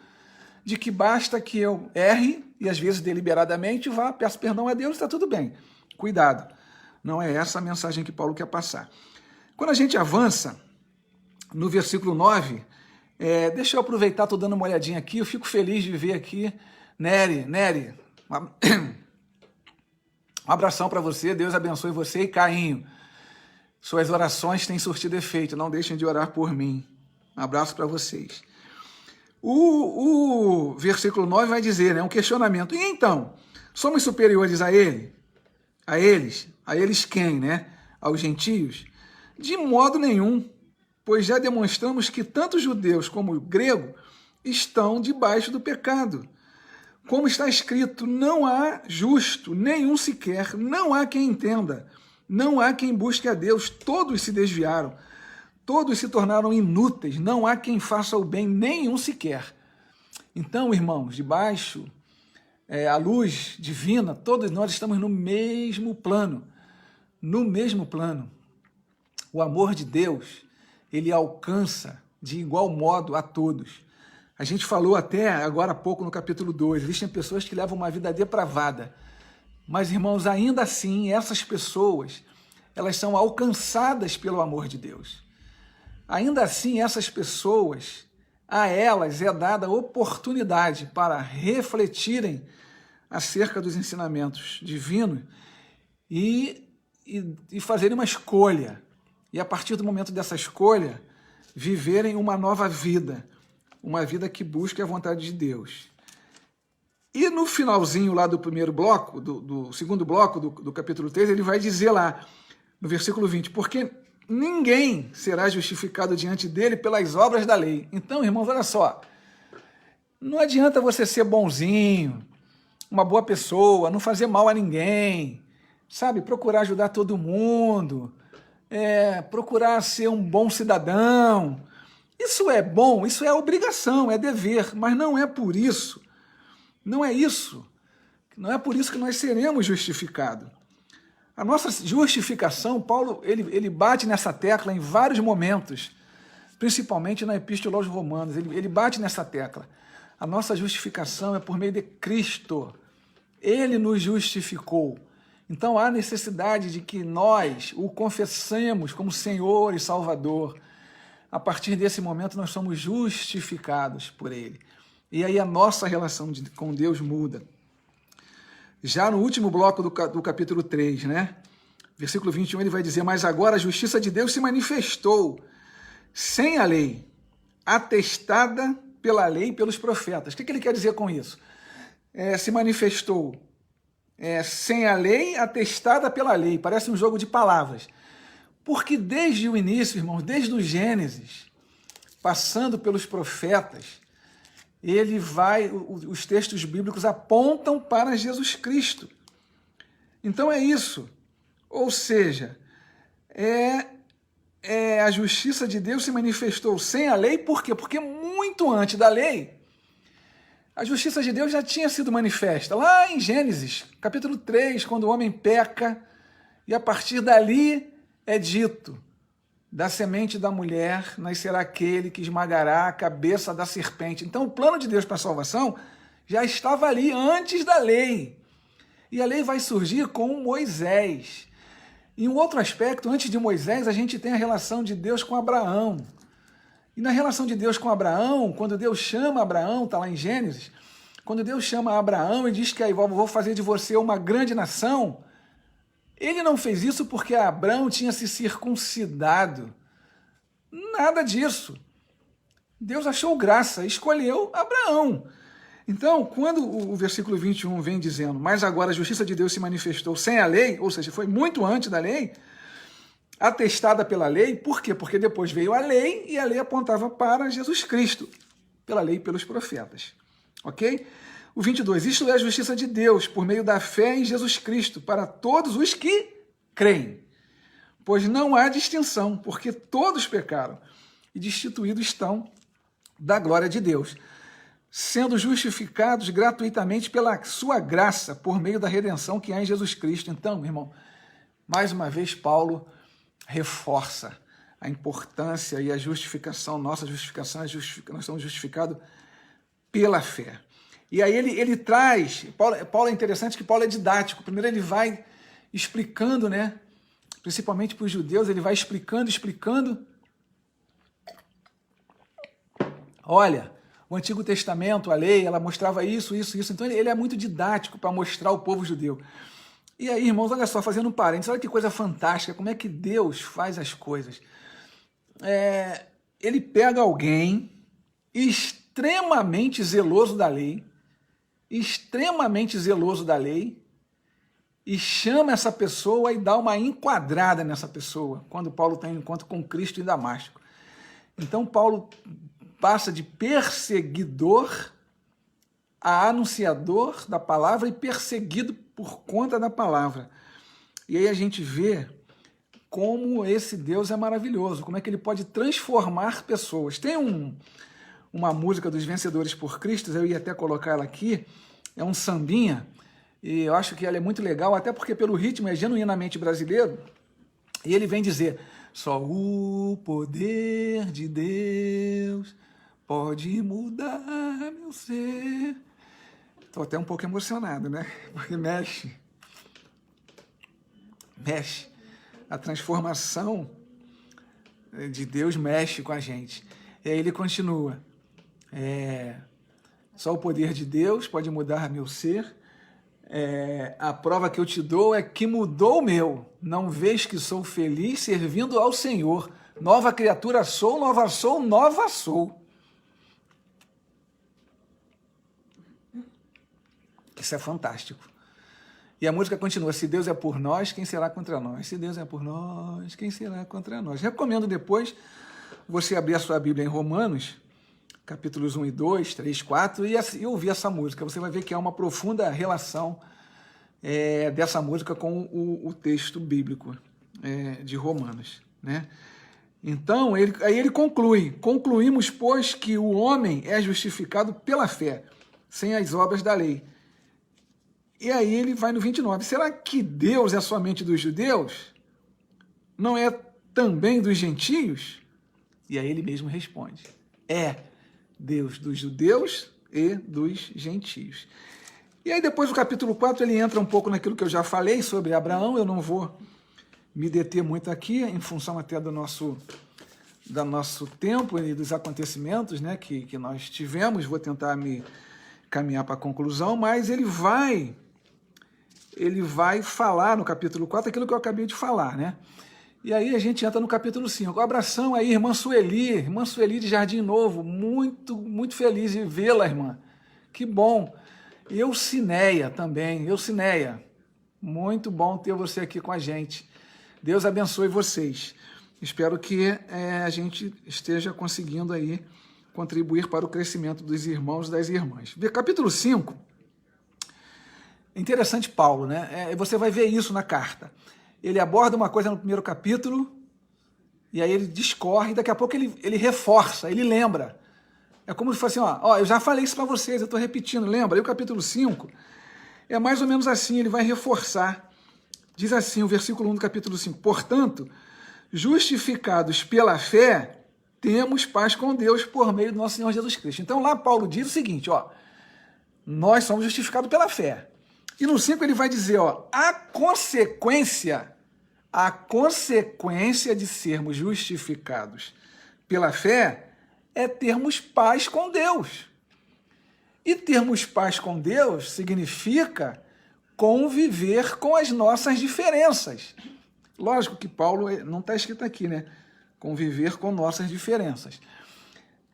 de que basta que eu erre e às vezes deliberadamente vá, peço perdão a Deus, está tudo bem. Cuidado, não é essa a mensagem que Paulo quer passar. Quando a gente avança no versículo 9, deixa eu aproveitar, estou dando uma olhadinha aqui, eu fico feliz de ver aqui, Nery, um abração para você, Deus abençoe você, e Cainho, suas orações têm surtido efeito, não deixem de orar por mim. Um abraço para vocês. O versículo 9 vai dizer, um questionamento, e então, somos superiores a ele? A eles quem, aos gentios? De modo nenhum, pois já demonstramos que tanto judeus como grego estão debaixo do pecado. Como está escrito, não há justo, nenhum sequer, não há quem entenda. Não há quem busque a Deus, todos se desviaram, todos se tornaram inúteis, não há quem faça o bem, nenhum sequer. Então, irmãos, debaixo a luz divina, todos nós estamos no mesmo plano, no mesmo plano. O amor de Deus, ele alcança de igual modo a todos. A gente falou até agora há pouco no capítulo 2, existem pessoas que levam uma vida depravada, mas, irmãos, ainda assim, essas pessoas, elas são alcançadas pelo amor de Deus. Ainda assim, essas pessoas, a elas é dada a oportunidade para refletirem acerca dos ensinamentos divinos e fazerem uma escolha. E a partir do momento dessa escolha, viverem uma nova vida, uma vida que busque a vontade de Deus. E no finalzinho lá do primeiro bloco, do segundo bloco do capítulo 3, ele vai dizer lá, no versículo 20, porque ninguém será justificado diante dele pelas obras da lei. Então, irmãos, olha só, não adianta você ser bonzinho, uma boa pessoa, não fazer mal a ninguém, sabe? Procurar ajudar todo mundo, procurar ser um bom cidadão. Isso é bom, isso é obrigação, é dever, mas não é por isso. Não é isso. Não é por isso que nós seremos justificados. A nossa justificação, Paulo, ele bate nessa tecla em vários momentos, principalmente na Epístola aos Romanos, ele bate nessa tecla. A nossa justificação é por meio de Cristo. Ele nos justificou. Então há necessidade de que nós o confessemos como Senhor e Salvador. A partir desse momento nós somos justificados por Ele. E aí a nossa relação com Deus muda. Já no último bloco do capítulo 3, né? Versículo 21, ele vai dizer, mas agora a justiça de Deus se manifestou sem a lei, atestada pela lei e pelos profetas. O que ele quer dizer com isso? Se manifestou sem a lei, atestada pela lei. Parece um jogo de palavras. Porque desde o início, irmãos, desde o Gênesis, passando pelos profetas, os textos bíblicos apontam para Jesus Cristo. Então é isso. Ou seja, a justiça de Deus se manifestou sem a lei, por quê? Porque muito antes da lei, a justiça de Deus já tinha sido manifesta. Lá em Gênesis, capítulo 3, quando o homem peca, e a partir dali é dito, da semente da mulher nascerá aquele que esmagará a cabeça da serpente. Então o plano de Deus para a salvação já estava ali antes da lei. E a lei vai surgir com Moisés. E um outro aspecto, antes de Moisés, a gente tem a relação de Deus com Abraão. E na relação de Deus com Abraão, quando Deus chama Abraão, está lá em Gênesis, quando Deus chama Abraão e diz que vou fazer de você uma grande nação, ele não fez isso porque Abraão tinha se circuncidado. Nada disso. Deus achou graça, escolheu Abraão. Então, quando o versículo 21 vem dizendo, mas agora a justiça de Deus se manifestou sem a lei, ou seja, foi muito antes da lei, atestada pela lei, por quê? Porque depois veio a lei e a lei apontava para Jesus Cristo, pela lei e pelos profetas. Ok? O 22, isto é a justiça de Deus, por meio da fé em Jesus Cristo, para todos os que creem. Pois não há distinção, porque todos pecaram e destituídos estão da glória de Deus, sendo justificados gratuitamente pela sua graça, por meio da redenção que há em Jesus Cristo. Então, irmão, mais uma vez Paulo reforça a importância e a justificação, nossa justificação, nós somos justificados pela fé. E aí ele traz, Paulo é interessante que Paulo é didático, primeiro ele vai explicando, né, principalmente para os judeus, ele vai explicando, olha, o Antigo Testamento, a lei, ela mostrava isso, então ele é muito didático para mostrar ao povo judeu. E aí, irmãos, olha só, fazendo um parênteses, olha que coisa fantástica, como é que Deus faz as coisas. Ele pega alguém extremamente zeloso da lei, e chama essa pessoa e dá uma enquadrada nessa pessoa, quando Paulo tem um encontro com Cristo em Damasco. Então Paulo passa de perseguidor a anunciador da palavra e perseguido por conta da palavra. E aí a gente vê como esse Deus é maravilhoso, como é que ele pode transformar pessoas. Tem uma música dos Vencedores por Cristo, eu ia até colocar ela aqui, é um sambinha, e eu acho que ela é muito legal, até porque pelo ritmo é genuinamente brasileiro, e ele vem dizer: só o poder de Deus pode mudar meu ser. Estou até um pouco emocionado, né? Porque mexe. A transformação de Deus mexe com a gente. E aí ele continua. Só o poder de Deus pode mudar meu ser. A prova que eu te dou é que mudou o meu. Não vês que sou feliz servindo ao Senhor. Nova criatura sou, nova sou, nova sou. Isso é fantástico. E a música continua: se Deus é por nós, quem será contra nós? Se Deus é por nós, quem será contra nós? Recomendo depois você abrir a sua Bíblia em Romanos, capítulos 1 e 2, 3, 4, e ouvir essa música. Você vai ver que há uma profunda relação dessa música com o texto bíblico de Romanos, né? Então, aí ele conclui: concluímos, pois, que o homem é justificado pela fé, sem as obras da lei. E aí ele vai no 29. Será que Deus é somente dos judeus? Não é também dos gentios? E aí ele mesmo responde: é Deus dos judeus e dos gentios. E aí depois do capítulo 4 ele entra um pouco naquilo que eu já falei sobre Abraão. Eu não vou me deter muito aqui, em função até do nosso tempo e dos acontecimentos, né, que nós tivemos. Vou tentar me caminhar para a conclusão, mas ele vai falar no capítulo 4 aquilo que eu acabei de falar, né? E aí a gente entra no capítulo 5. Um abração aí, irmã Sueli de Jardim Novo, muito feliz de vê-la, irmã. Que bom. Eucineia também, muito bom ter você aqui com a gente. Deus abençoe vocês. Espero que a gente esteja conseguindo aí contribuir para o crescimento dos irmãos e das irmãs. Capítulo 5, interessante Paulo, né? Você vai ver isso na carta. Ele aborda uma coisa no primeiro capítulo, e aí ele discorre, e daqui a pouco ele reforça, ele lembra. É como se fosse assim, ó, eu já falei isso para vocês, eu estou repetindo, lembra? Aí o capítulo 5 é mais ou menos assim, ele vai reforçar. Diz assim, o versículo 1 do capítulo 5, portanto, justificados pela fé, temos paz com Deus por meio do nosso Senhor Jesus Cristo. Então lá Paulo diz o seguinte, ó, nós somos justificados pela fé. E no 5 ele vai dizer, ó, a consequência de sermos justificados pela fé é termos paz com Deus. E termos paz com Deus significa conviver com as nossas diferenças. Lógico que Paulo, não está escrito aqui, né? Conviver com nossas diferenças.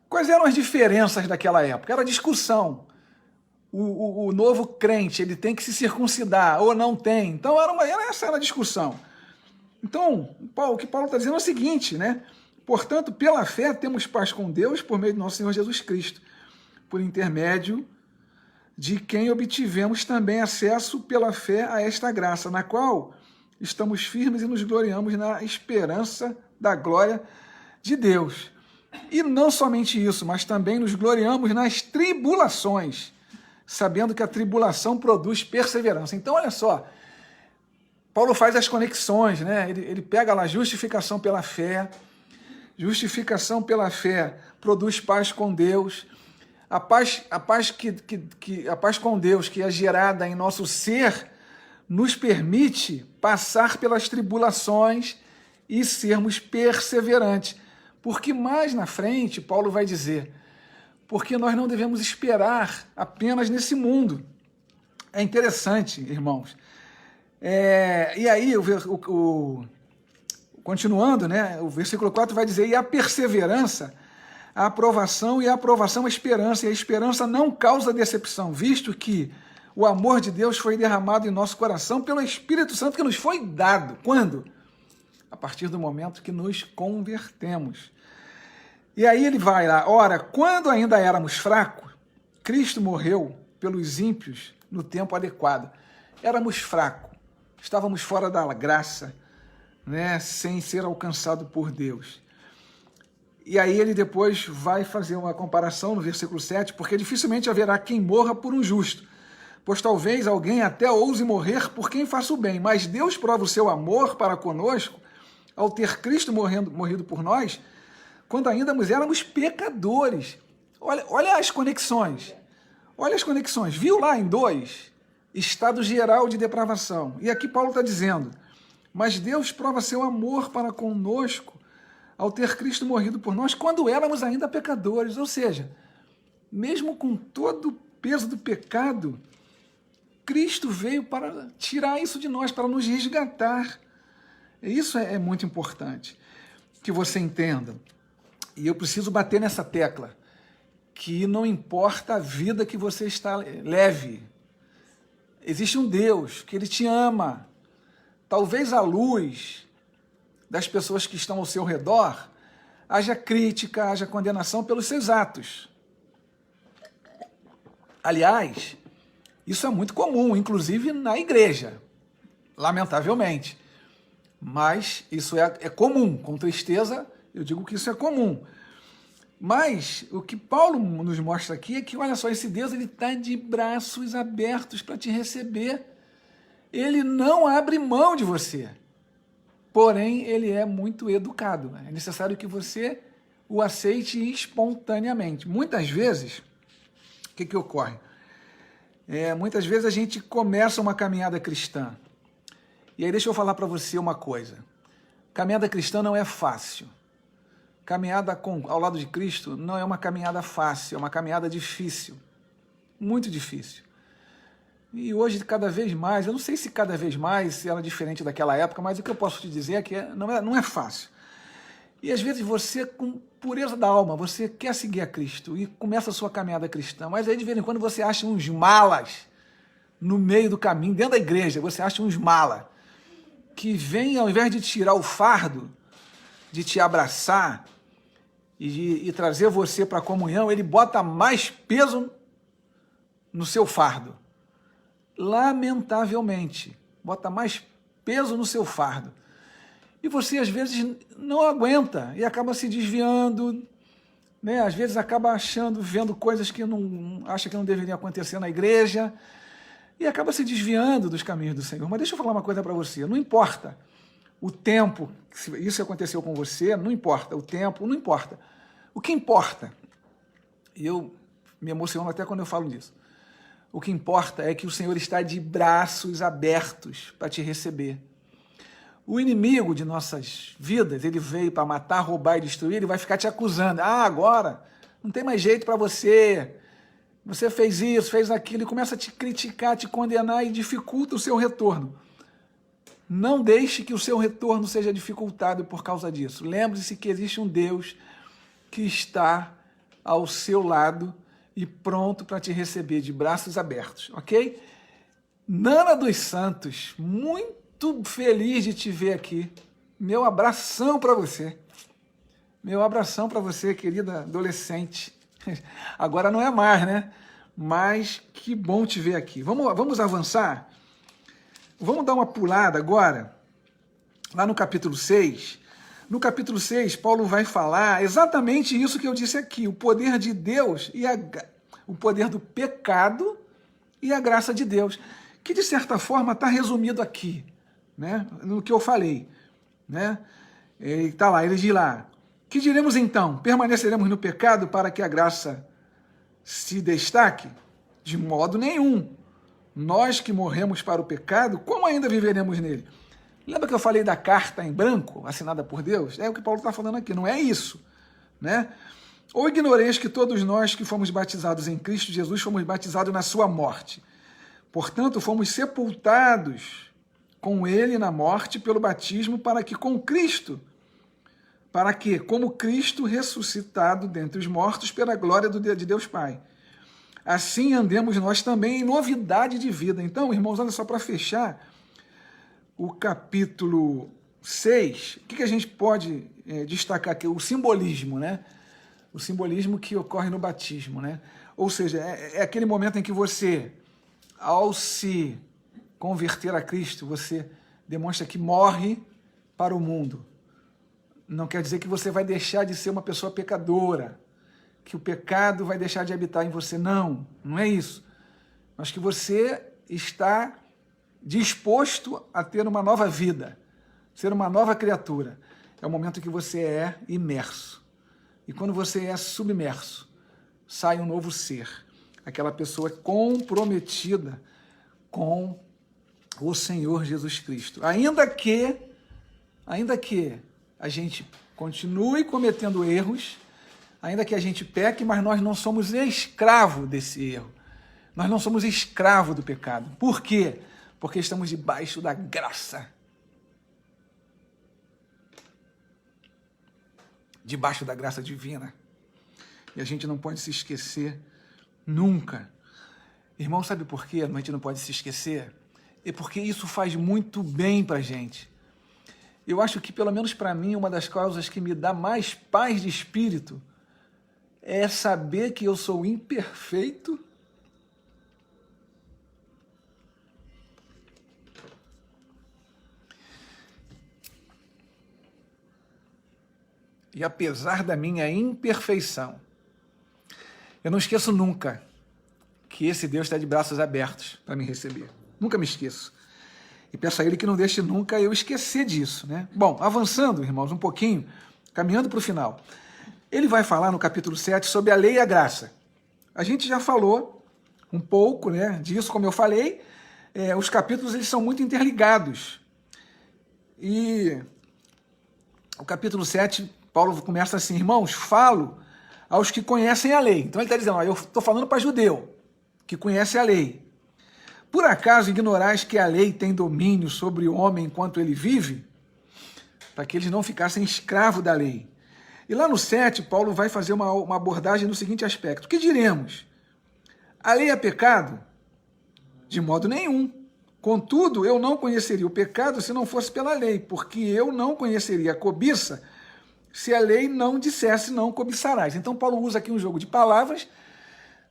Quais eram as diferenças daquela época? Era discussão. O novo crente, ele tem que se circuncidar ou não tem. Então, essa era a discussão. Então, o que Paulo está dizendo é o seguinte, né? Portanto, pela fé, temos paz com Deus por meio do nosso Senhor Jesus Cristo, por intermédio de quem obtivemos também acesso pela fé a esta graça, na qual estamos firmes e nos gloriamos na esperança da glória de Deus. E não somente isso, mas também nos gloriamos nas tribulações, sabendo que a tribulação produz perseverança. Então, olha só, Paulo faz as conexões, né? Ele pega lá justificação pela fé produz paz com Deus, a paz com Deus que é gerada em nosso ser nos permite passar pelas tribulações e sermos perseverantes. Porque mais na frente, Paulo vai dizer, porque nós não devemos esperar apenas nesse mundo. É interessante, irmãos. E aí, continuando, né, o versículo 4 vai dizer, e a perseverança, a aprovação, e a aprovação a esperança, e a esperança não causa decepção, visto que o amor de Deus foi derramado em nosso coração pelo Espírito Santo que nos foi dado. Quando? A partir do momento que nos convertemos. E aí ele vai lá, ora, quando ainda éramos fracos, Cristo morreu pelos ímpios no tempo adequado. Éramos fracos, estávamos fora da graça, né, sem ser alcançado por Deus. E aí ele depois vai fazer uma comparação no versículo 7, porque dificilmente haverá quem morra por um justo, pois talvez alguém até ouse morrer por quem faça o bem, mas Deus prova o seu amor para conosco ao ter Cristo morrido por nós, quando ainda éramos pecadores. Olha as conexões. Olha as conexões. Viu lá em 2, estado geral de depravação. E aqui Paulo está dizendo, mas Deus prova seu amor para conosco ao ter Cristo morrido por nós, quando éramos ainda pecadores. Ou seja, mesmo com todo o peso do pecado, Cristo veio para tirar isso de nós, para nos resgatar. Isso é muito importante que você entenda. E eu preciso bater nessa tecla, que não importa a vida que você está leve, existe um Deus que Ele te ama. Talvez à luz das pessoas que estão ao seu redor, haja crítica, haja condenação pelos seus atos. Aliás, isso é muito comum, inclusive na igreja, lamentavelmente. Mas isso é comum, com tristeza eu digo que isso é comum. Mas o que Paulo nos mostra aqui é que, olha só, esse Deus está de braços abertos para te receber. Ele não abre mão de você. Porém, ele é muito educado. É necessário que você o aceite espontaneamente. Muitas vezes, o que ocorre? Muitas vezes a gente começa uma caminhada cristã. E aí deixa eu falar para você uma coisa. Caminhada cristã não é fácil. Caminhada ao lado de Cristo não é uma caminhada fácil, é uma caminhada difícil. Muito difícil. E hoje, cada vez mais, eu não sei se cada vez mais se ela é diferente daquela época, mas o que eu posso te dizer é que não é fácil. E às vezes você, com pureza da alma, você quer seguir a Cristo e começa a sua caminhada cristã, mas aí de vez em quando você acha uns malas no meio do caminho, dentro da igreja, você acha uns malas que vêm, ao invés de tirar o fardo, de te abraçar e trazer você para a comunhão, ele bota mais peso no seu fardo. Lamentavelmente, bota mais peso no seu fardo. E você, às vezes, não aguenta e acaba se desviando, né? Às vezes acaba vendo coisas que acha que não deveriam acontecer na igreja e acaba se desviando dos caminhos do Senhor. Mas deixa eu falar uma coisa para você, não importa o tempo, se isso aconteceu com você, não importa o tempo, não importa. O que importa, e eu me emociono até quando eu falo disso, o que importa é que o Senhor está de braços abertos para te receber. O inimigo de nossas vidas, ele veio para matar, roubar e destruir, ele vai ficar te acusando. Agora, não tem mais jeito para você. Você fez isso, fez aquilo, e começa a te criticar, te condenar e dificulta o seu retorno. Não deixe que o seu retorno seja dificultado por causa disso. Lembre-se que existe um Deus que está ao seu lado e pronto para te receber de braços abertos, ok? Nana dos Santos, muito feliz de te ver aqui. Meu abração para você. Meu abração para você, querida adolescente. Agora não é mais, né? Mas que bom te ver aqui. Vamos avançar? Vamos dar uma pulada agora, lá no capítulo 6. No capítulo 6, Paulo vai falar exatamente isso que eu disse aqui, o poder de Deus e o poder do pecado e a graça de Deus, que de certa forma está resumido aqui, né, no que eu falei. Né? Está lá, ele diz lá, que diremos então? Permaneceremos no pecado para que a graça se destaque? De modo nenhum. Nós que morremos para o pecado, como ainda viveremos nele? Lembra que eu falei da carta em branco, assinada por Deus? É o que Paulo está falando aqui, não é isso. Né? Ou ignoreis que todos nós que fomos batizados em Cristo Jesus fomos batizados na sua morte. Portanto, fomos sepultados com ele na morte pelo batismo para que, como Cristo ressuscitado dentre os mortos pela glória de Deus Pai. Assim andemos nós também em novidade de vida. Então, irmãos, olha só, para fechar o capítulo 6, o que a gente pode destacar aqui? O simbolismo, né? O simbolismo que ocorre no batismo, né? Ou seja, é aquele momento em que você, ao se converter a Cristo, você demonstra que morre para o mundo. Não quer dizer que você vai deixar de ser uma pessoa pecadora, que o pecado vai deixar de habitar em você. Não, não é isso. Mas que você está disposto a ter uma nova vida, ser uma nova criatura. É o momento que você é imerso. E quando você é submerso, sai um novo ser. Aquela pessoa comprometida com o Senhor Jesus Cristo. Ainda que a gente continue cometendo erros, ainda que a gente peque, mas nós não somos escravo desse erro. Nós não somos escravo do pecado. Por quê? Porque estamos debaixo da graça. Debaixo da graça divina. E a gente não pode se esquecer nunca. Irmão, sabe por quê a gente não pode se esquecer? É porque isso faz muito bem pra gente. Eu acho que, pelo menos para mim, uma das causas que me dá mais paz de espírito é saber que eu sou imperfeito e, apesar da minha imperfeição, eu não esqueço nunca que esse Deus está de braços abertos para me receber. Nunca me esqueço. E peço a Ele que não deixe nunca eu esquecer disso, né? Bom, avançando, irmãos, um pouquinho, caminhando para o final. Ele vai falar no capítulo 7 sobre a lei e a graça. A gente já falou um pouco, né, disso, como eu falei. Os capítulos eles são muito interligados. E o capítulo 7, Paulo começa assim: irmãos, falo aos que conhecem a lei. Então ele está dizendo, eu estou falando para judeu, que conhece a lei. Por acaso ignorais que a lei tem domínio sobre o homem enquanto ele vive? Para que eles não ficassem escravos da lei. E lá no 7, Paulo vai fazer uma abordagem no seguinte aspecto: que diremos? A lei é pecado? De modo nenhum. Contudo, eu não conheceria o pecado se não fosse pela lei, porque eu não conheceria a cobiça se a lei não dissesse não cobiçarás. Então Paulo usa aqui um jogo de palavras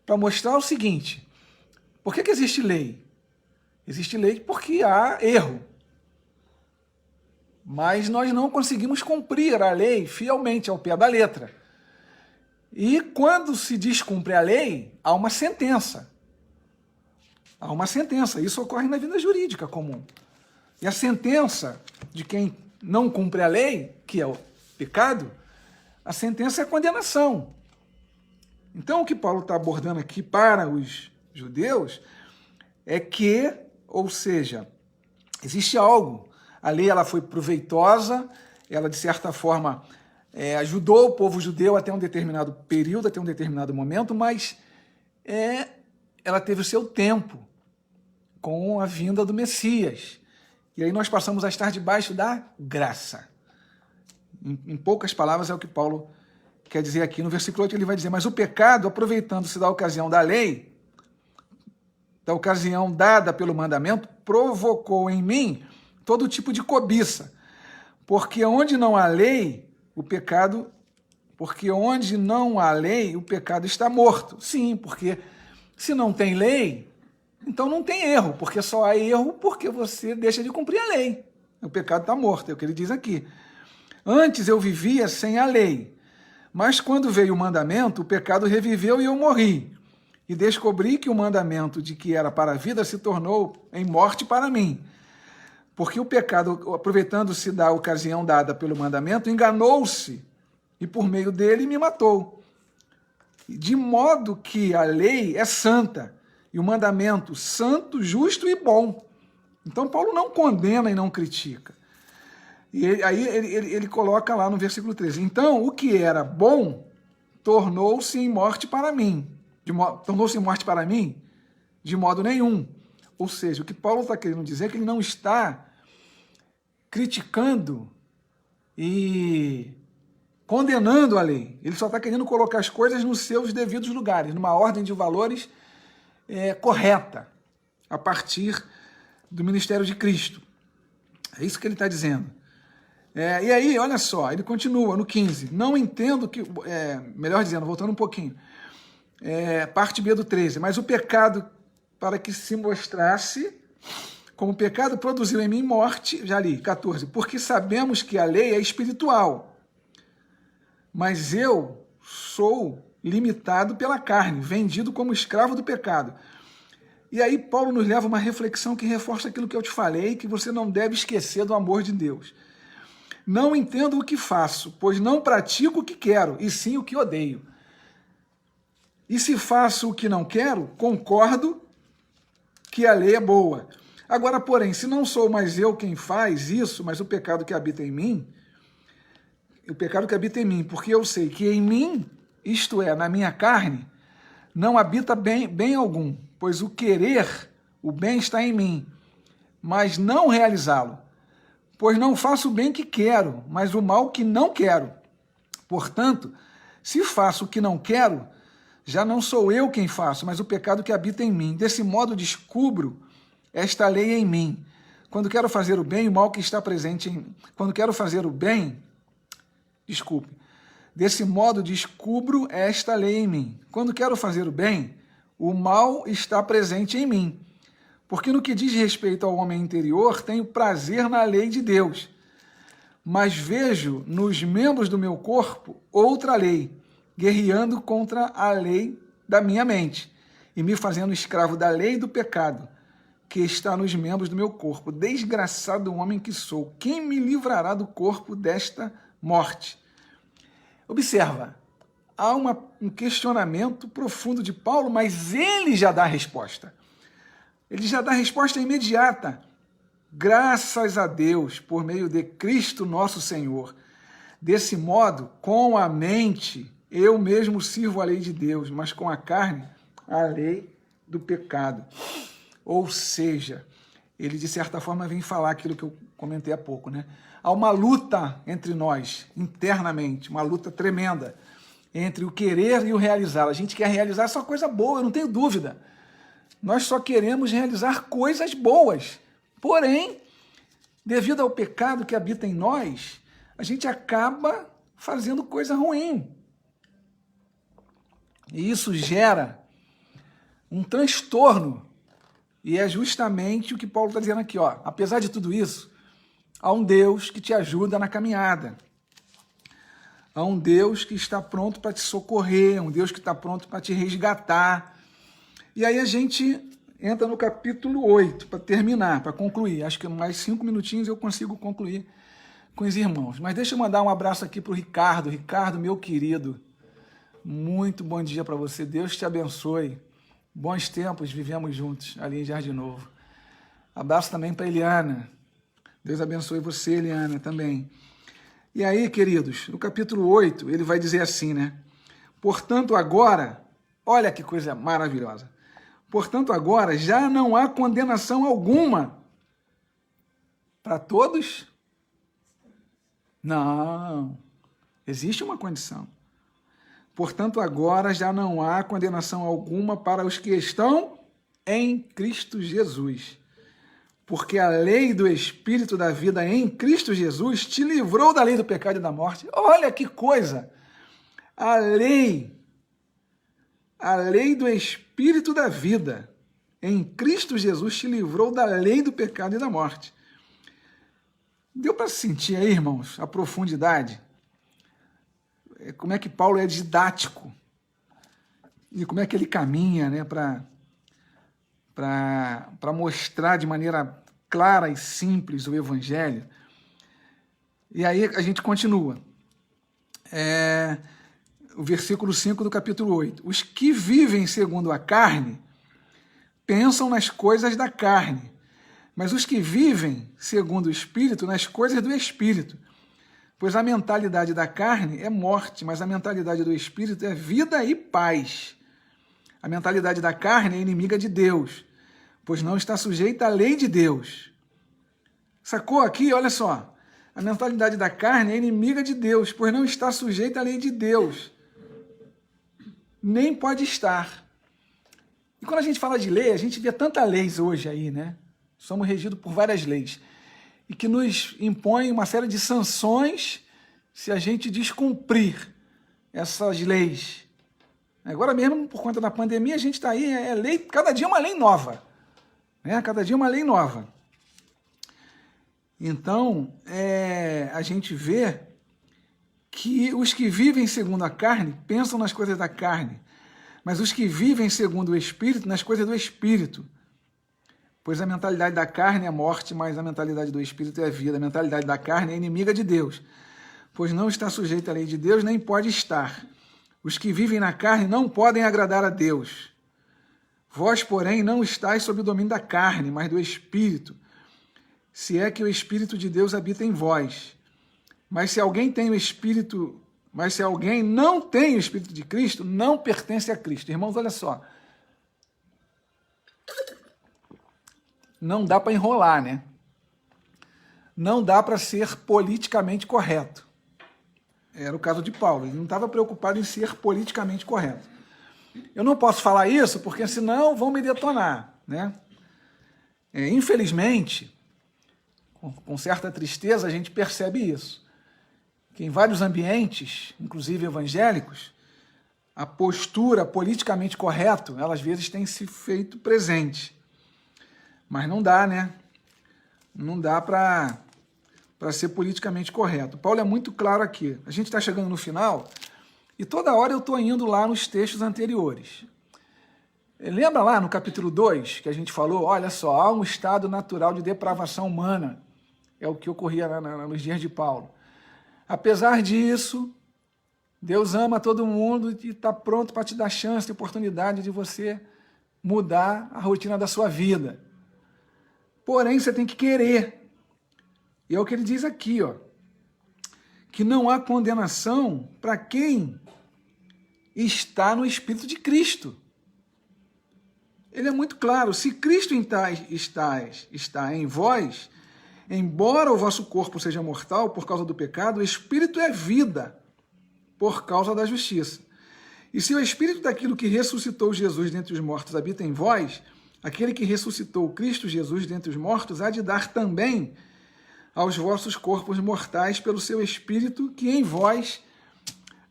para mostrar o seguinte: por que existe lei? Existe lei porque há erro. Mas nós não conseguimos cumprir a lei fielmente, ao pé da letra. E quando se descumpre a lei, há uma sentença. Há uma sentença. Isso ocorre na vida jurídica comum. E a sentença de quem não cumpre a lei, que é o pecado, a sentença é a condenação. Então, o que Paulo está abordando aqui para os judeus é que, ou seja, existe algo. A lei ela foi proveitosa, ela, de certa forma, ajudou o povo judeu até um determinado período, até um determinado momento, mas ela teve o seu tempo com a vinda do Messias. E aí nós passamos a estar debaixo da graça. Em poucas palavras é o que Paulo quer dizer aqui. No versículo 8 ele vai dizer: mas o pecado, aproveitando-se da ocasião da lei, da ocasião dada pelo mandamento, provocou em mim todo tipo de cobiça. Porque onde não há lei, o pecado está morto. Sim, porque se não tem lei, então não tem erro, porque só há erro porque você deixa de cumprir a lei. O pecado está morto, é o que ele diz aqui. Antes eu vivia sem a lei, mas quando veio o mandamento, o pecado reviveu e eu morri. E descobri que o mandamento de que era para a vida se tornou em morte para mim. Porque o pecado, aproveitando-se da ocasião dada pelo mandamento, enganou-se e por meio dele me matou. De modo que a lei é santa e o mandamento santo, justo e bom. Então Paulo não condena e não critica. E aí ele coloca lá no versículo 13: então o que era bom tornou-se em morte para mim. Tornou-se em morte para mim? De modo nenhum. Ou seja, o que Paulo está querendo dizer é que ele não está criticando e condenando a lei. Ele só está querendo colocar as coisas nos seus devidos lugares, numa ordem de valores correta, a partir do ministério de Cristo. É isso que ele está dizendo. E aí, olha só, ele continua no 15. Não entendo que... melhor dizendo, voltando um pouquinho. Parte B do 13. Mas o pecado, para que se mostrasse, Como o pecado produziu em mim morte, já li, 14, porque sabemos que a lei é espiritual, mas eu sou limitado pela carne, vendido como escravo do pecado. E aí Paulo nos leva a uma reflexão que reforça aquilo que eu te falei, que você não deve esquecer do amor de Deus. Não entendo o que faço, pois não pratico o que quero, e sim o que odeio. E se faço o que não quero, concordo que a lei é boa. Agora, porém, se não sou mais eu quem faz isso, mas o pecado que habita em mim, porque eu sei que em mim, isto é, na minha carne, não habita bem algum, pois o querer, o bem está em mim, mas não realizá-lo. Pois não faço o bem que quero, mas o mal que não quero. Portanto, se faço o que não quero, já não sou eu quem faço, mas o pecado que habita em mim. Desse modo descubro esta lei em mim. Quando quero fazer o bem, o mal que está presente em mim. Quando quero fazer o bem, desse modo descubro esta lei em mim. Quando quero fazer o bem, o mal está presente em mim. Porque no que diz respeito ao homem interior, tenho prazer na lei de Deus. Mas vejo nos membros do meu corpo outra lei, guerreando contra a lei da minha mente e me fazendo escravo da lei do pecado que está nos membros do meu corpo. Desgraçado homem que sou, quem me livrará do corpo desta morte? Observa, há um questionamento profundo de Paulo, mas ele já dá a resposta. Ele já dá a resposta imediata. Graças a Deus, por meio de Cristo nosso Senhor. Desse modo, com a mente, eu mesmo sirvo a lei de Deus, mas com a carne, a lei do pecado. Ou seja, ele de certa forma vem falar aquilo que eu comentei há pouco, né? Há uma luta entre nós, internamente, uma luta tremenda, entre o querer e o realizar. A gente quer realizar só coisa boa, eu não tenho dúvida. Nós só queremos realizar coisas boas. Porém, devido ao pecado que habita em nós, a gente acaba fazendo coisa ruim. E isso gera um transtorno. E é justamente o que Paulo está dizendo aqui, ó. Apesar de tudo isso, há um Deus que te ajuda na caminhada. Há um Deus que está pronto para te socorrer, um Deus que está pronto para te resgatar. E aí a gente entra no capítulo 8, para terminar, para concluir. Acho que mais 5 minutinhos eu consigo concluir com os irmãos. Mas deixa eu mandar um abraço aqui para o Ricardo. Ricardo, meu querido, muito bom dia para você. Deus te abençoe. Bons tempos vivemos juntos ali em Jardim Novo. Abraço também para Eliana. Deus abençoe você, Eliana, também. E aí, queridos, no capítulo 8, ele vai dizer assim, né? Portanto, agora, olha que coisa maravilhosa. Portanto, agora já não há condenação alguma para todos? Não. Existe uma condição. Portanto, agora já não há condenação alguma para os que estão em Cristo Jesus. Porque a lei do Espírito da vida em Cristo Jesus te livrou da lei do pecado e da morte. Olha que coisa! A lei do Espírito da vida em Cristo Jesus te livrou da lei do pecado e da morte. Deu para sentir aí, irmãos, a profundidade? Como é que Paulo é didático e como é que ele caminha, né, para mostrar de maneira clara e simples o Evangelho. E aí a gente continua. O versículo 5 do capítulo 8. Os que vivem segundo a carne pensam nas coisas da carne, mas os que vivem segundo o Espírito, nas coisas do Espírito. Pois a mentalidade da carne é morte, mas a mentalidade do Espírito é vida e paz. A mentalidade da carne é inimiga de Deus, pois não está sujeita à lei de Deus. Sacou aqui? Olha só. A mentalidade da carne é inimiga de Deus, pois não está sujeita à lei de Deus. Nem pode estar. E quando a gente fala de lei, a gente vê tantas leis hoje aí, né? Somos regidos por várias leis. E que nos impõem uma série de sanções se a gente descumprir essas leis. Agora mesmo, por conta da pandemia, a gente está aí, lei, cada dia uma lei nova. Né? Cada dia uma lei nova. Então, a gente vê que os que vivem segundo a carne pensam nas coisas da carne, mas os que vivem segundo o Espírito, nas coisas do Espírito. Pois a mentalidade da carne é morte, mas a mentalidade do Espírito é vida. A mentalidade da carne é inimiga de Deus, pois não está sujeita à lei de Deus, nem pode estar. Os que vivem na carne não podem agradar a Deus. Vós, porém, não estáis sob o domínio da carne, mas do Espírito, se é que o Espírito de Deus habita em vós. Mas se alguém não tem o Espírito de Cristo, não pertence a Cristo. Irmãos, olha só. Não dá para enrolar, né? Não dá para ser politicamente correto. Era o caso de Paulo, ele não estava preocupado em ser politicamente correto. Eu não posso falar isso porque senão vão me detonar, né? Infelizmente, com certa tristeza, a gente percebe isso. Que em vários ambientes, inclusive evangélicos, a postura politicamente correta, ela às vezes tem se feito presente. Mas não dá, né? Não dá para ser politicamente correto. Paulo é muito claro aqui. A gente está chegando no final e toda hora eu estou indo lá nos textos anteriores. Lembra lá no capítulo 2 que a gente falou, olha só, há um estado natural de depravação humana. É o que ocorria nos dias de Paulo. Apesar disso, Deus ama todo mundo e está pronto para te dar chance e oportunidade de você mudar a rotina da sua vida. Porém, você tem que querer. E é o que ele diz aqui, ó, que não há condenação para quem está no Espírito de Cristo. Ele é muito claro, se Cristo está em vós, embora o vosso corpo seja mortal por causa do pecado, o Espírito é vida por causa da justiça. E se o Espírito daquilo que ressuscitou Jesus dentre os mortos habita em vós, aquele que ressuscitou Cristo Jesus dentre os mortos há de dar também aos vossos corpos mortais pelo seu Espírito que em vós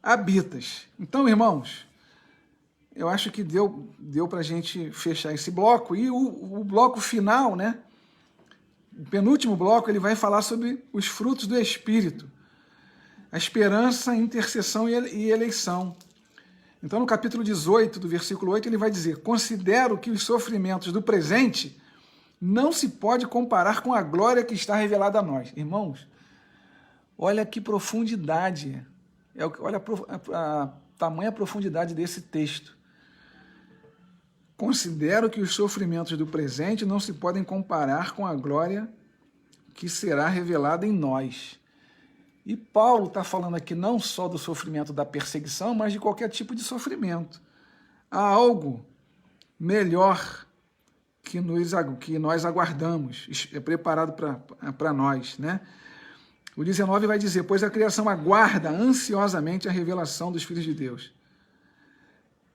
habitas. Então, irmãos, eu acho que deu para a gente fechar esse bloco. E o bloco final, né? O penúltimo bloco, ele vai falar sobre os frutos do Espírito. A esperança, intercessão e eleição. Então, no capítulo 18, do versículo 8, ele vai dizer: considero que os sofrimentos do presente não se pode comparar com a glória que está revelada a nós. Irmãos, olha que profundidade, olha a tamanha profundidade desse texto. Considero que os sofrimentos do presente não se podem comparar com a glória que será revelada em nós. E Paulo está falando aqui não só do sofrimento da perseguição, mas de qualquer tipo de sofrimento. Há algo melhor que nós aguardamos, é preparado para nós, né? O 19 vai dizer, pois a criação aguarda ansiosamente a revelação dos filhos de Deus.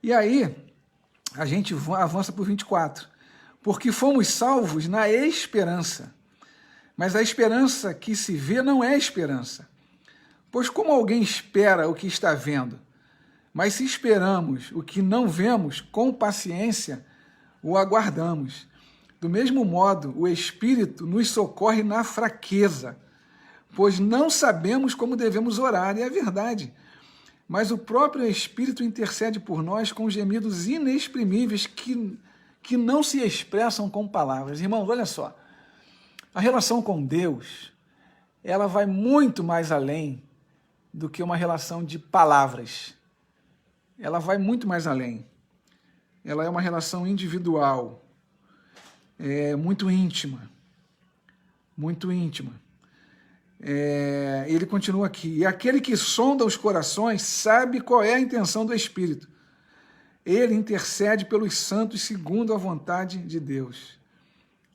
E aí, a gente avança para o 24. Porque fomos salvos na esperança. Mas a esperança que se vê não é esperança. Pois como alguém espera o que está vendo? Mas se esperamos o que não vemos, com paciência o aguardamos. Do mesmo modo, o Espírito nos socorre na fraqueza, pois não sabemos como devemos orar, e é verdade. Mas o próprio Espírito intercede por nós com gemidos inexprimíveis que não se expressam com palavras. Irmãos, olha só, a relação com Deus, ela vai muito mais além do que uma relação de palavras. Ela vai muito mais além. Ela é uma relação individual, muito íntima, muito íntima. Ele continua aqui, e aquele que sonda os corações sabe qual é a intenção do Espírito. Ele intercede pelos santos segundo a vontade de Deus.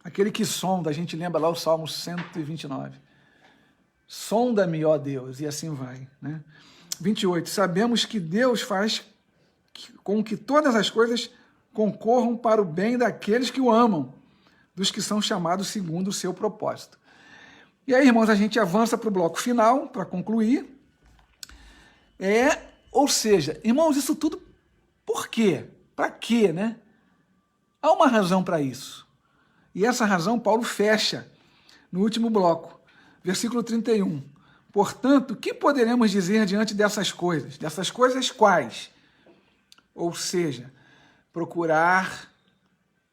Aquele que sonda, a gente lembra lá o Salmo 129. Sonda-me, ó Deus, e assim vai, né? 28, sabemos que Deus faz com que todas as coisas concorram para o bem daqueles que o amam, dos que são chamados segundo o seu propósito. E aí, irmãos, a gente avança para o bloco final, para concluir. Ou seja, irmãos, isso tudo por quê? Para quê, né? Há uma razão para isso. E essa razão Paulo fecha no último bloco. versículo 31. Portanto, que poderemos dizer diante dessas coisas? Dessas coisas quais? Ou seja, procurar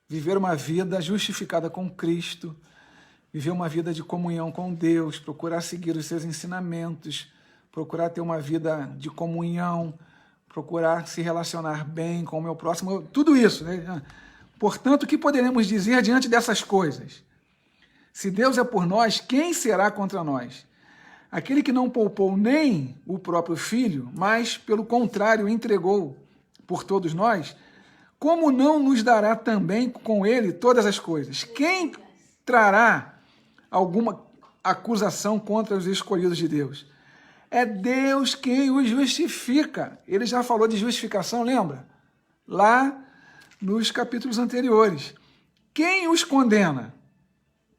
viver uma vida justificada com Cristo, viver uma vida de comunhão com Deus, procurar seguir os seus ensinamentos, procurar ter uma vida de comunhão, procurar se relacionar bem com o meu próximo, tudo isso, né? Portanto, o que poderemos dizer diante dessas coisas? Se Deus é por nós, quem será contra nós? Aquele que não poupou nem o próprio Filho, mas, pelo contrário, entregou por todos nós, como não nos dará também com ele todas as coisas? Quem trará alguma acusação contra os escolhidos de Deus? É Deus quem os justifica. Ele já falou de justificação, lembra? Lá nos capítulos anteriores. Quem os condena?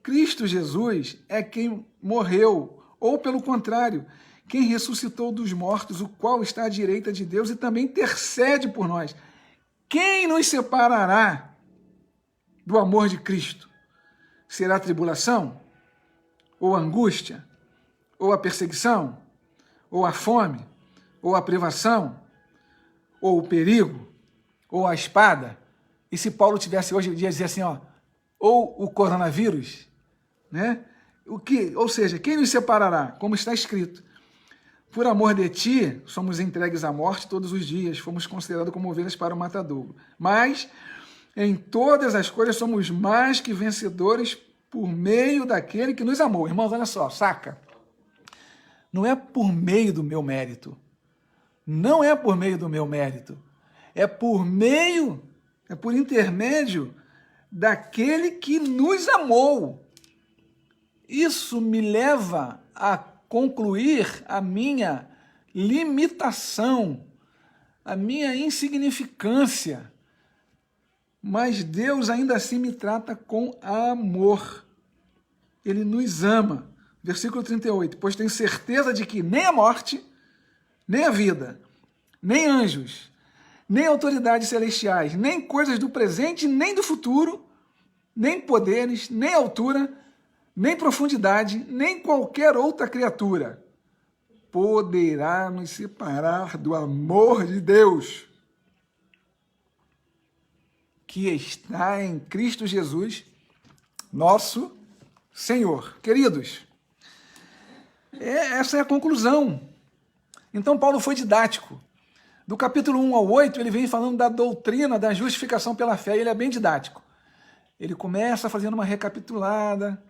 Cristo Jesus é quem morreu, ou pelo contrário, quem ressuscitou dos mortos, o qual está à direita de Deus e também intercede por nós. Quem nos separará do amor de Cristo? Será a tribulação? Ou a angústia? Ou a perseguição? Ou a fome? Ou a privação? Ou o perigo? Ou a espada? E se Paulo tivesse hoje, ia dizer assim, ó, ou o coronavírus, né? Ou seja, quem nos separará? Como está escrito, por amor de ti, somos entregues à morte todos os dias, fomos considerados como ovelhas para o matadouro. Mas, em todas as coisas, somos mais que vencedores por meio daquele que nos amou. Irmãos, olha só, saca? Não é por meio do meu mérito. Não é por meio do meu mérito. É por intermédio daquele que nos amou. Isso me leva a concluir a minha limitação, a minha insignificância. Mas Deus ainda assim me trata com amor. Ele nos ama. Versículo 38. Pois tenho certeza de que nem a morte, nem a vida, nem anjos, nem autoridades celestiais, nem coisas do presente, nem do futuro, nem poderes, nem altura, nem profundidade, nem qualquer outra criatura poderá nos separar do amor de Deus que está em Cristo Jesus, nosso Senhor. Queridos, essa é a conclusão. Então Paulo foi didático. Do capítulo 1 ao 8, ele vem falando da doutrina da justificação pela fé, ele é bem didático. Ele começa fazendo uma recapitulada,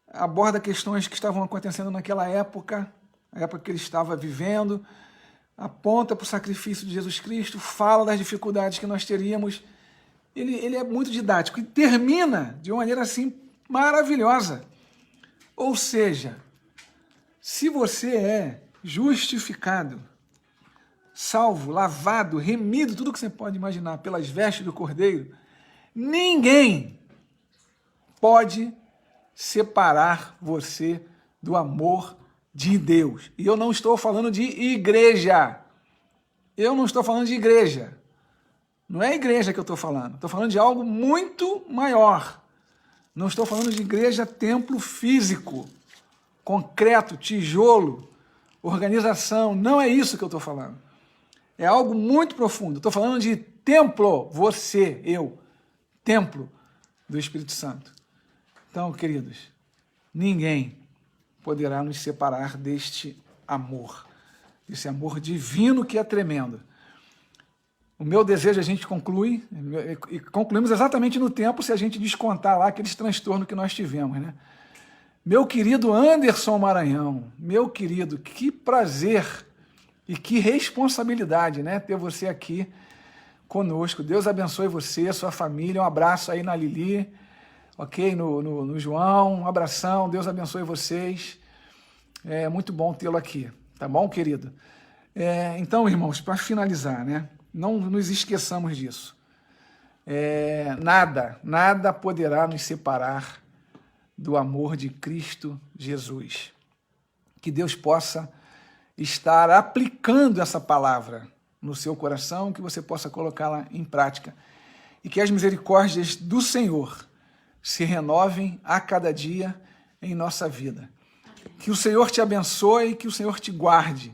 aborda questões que estavam acontecendo naquela época, a época que ele estava vivendo, aponta para o sacrifício de Jesus Cristo, fala das dificuldades que nós teríamos. Ele é muito didático e termina de uma maneira assim maravilhosa. Ou seja, se você é justificado, salvo, lavado, remido, tudo que você pode imaginar pelas vestes do Cordeiro, ninguém pode separar você do amor de Deus. E eu não estou falando de igreja. Eu não estou falando de igreja. Não é igreja que eu estou falando. Estou falando de algo muito maior. Não estou falando de igreja, templo físico, concreto, tijolo, organização. Não é isso que eu estou falando. É algo muito profundo. Estou falando de templo, você, eu, templo do Espírito Santo. Então, queridos, ninguém poderá nos separar deste amor, desse amor divino que é tremendo. O meu desejo, a gente conclui, e concluímos exatamente no tempo se a gente descontar lá aqueles transtornos que nós tivemos, né? Meu querido Anderson Maranhão, meu querido, que prazer e que responsabilidade, né, ter você aqui conosco. Deus abençoe você, sua família, um abraço aí na Lili, ok? No João, um abração, Deus abençoe vocês. É muito bom tê-lo aqui, tá bom, querido? Então, irmãos, para finalizar, né? Não nos esqueçamos disso. Nada poderá nos separar do amor de Cristo Jesus. Que Deus possa estar aplicando essa palavra no seu coração, que você possa colocá-la em prática. E que as misericórdias do Senhor se renovem a cada dia em nossa vida. Que o Senhor te abençoe, que o Senhor te guarde,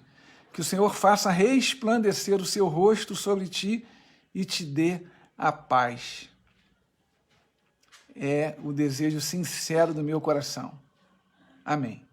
que o Senhor faça resplandecer o seu rosto sobre ti e te dê a paz. É o desejo sincero do meu coração. Amém.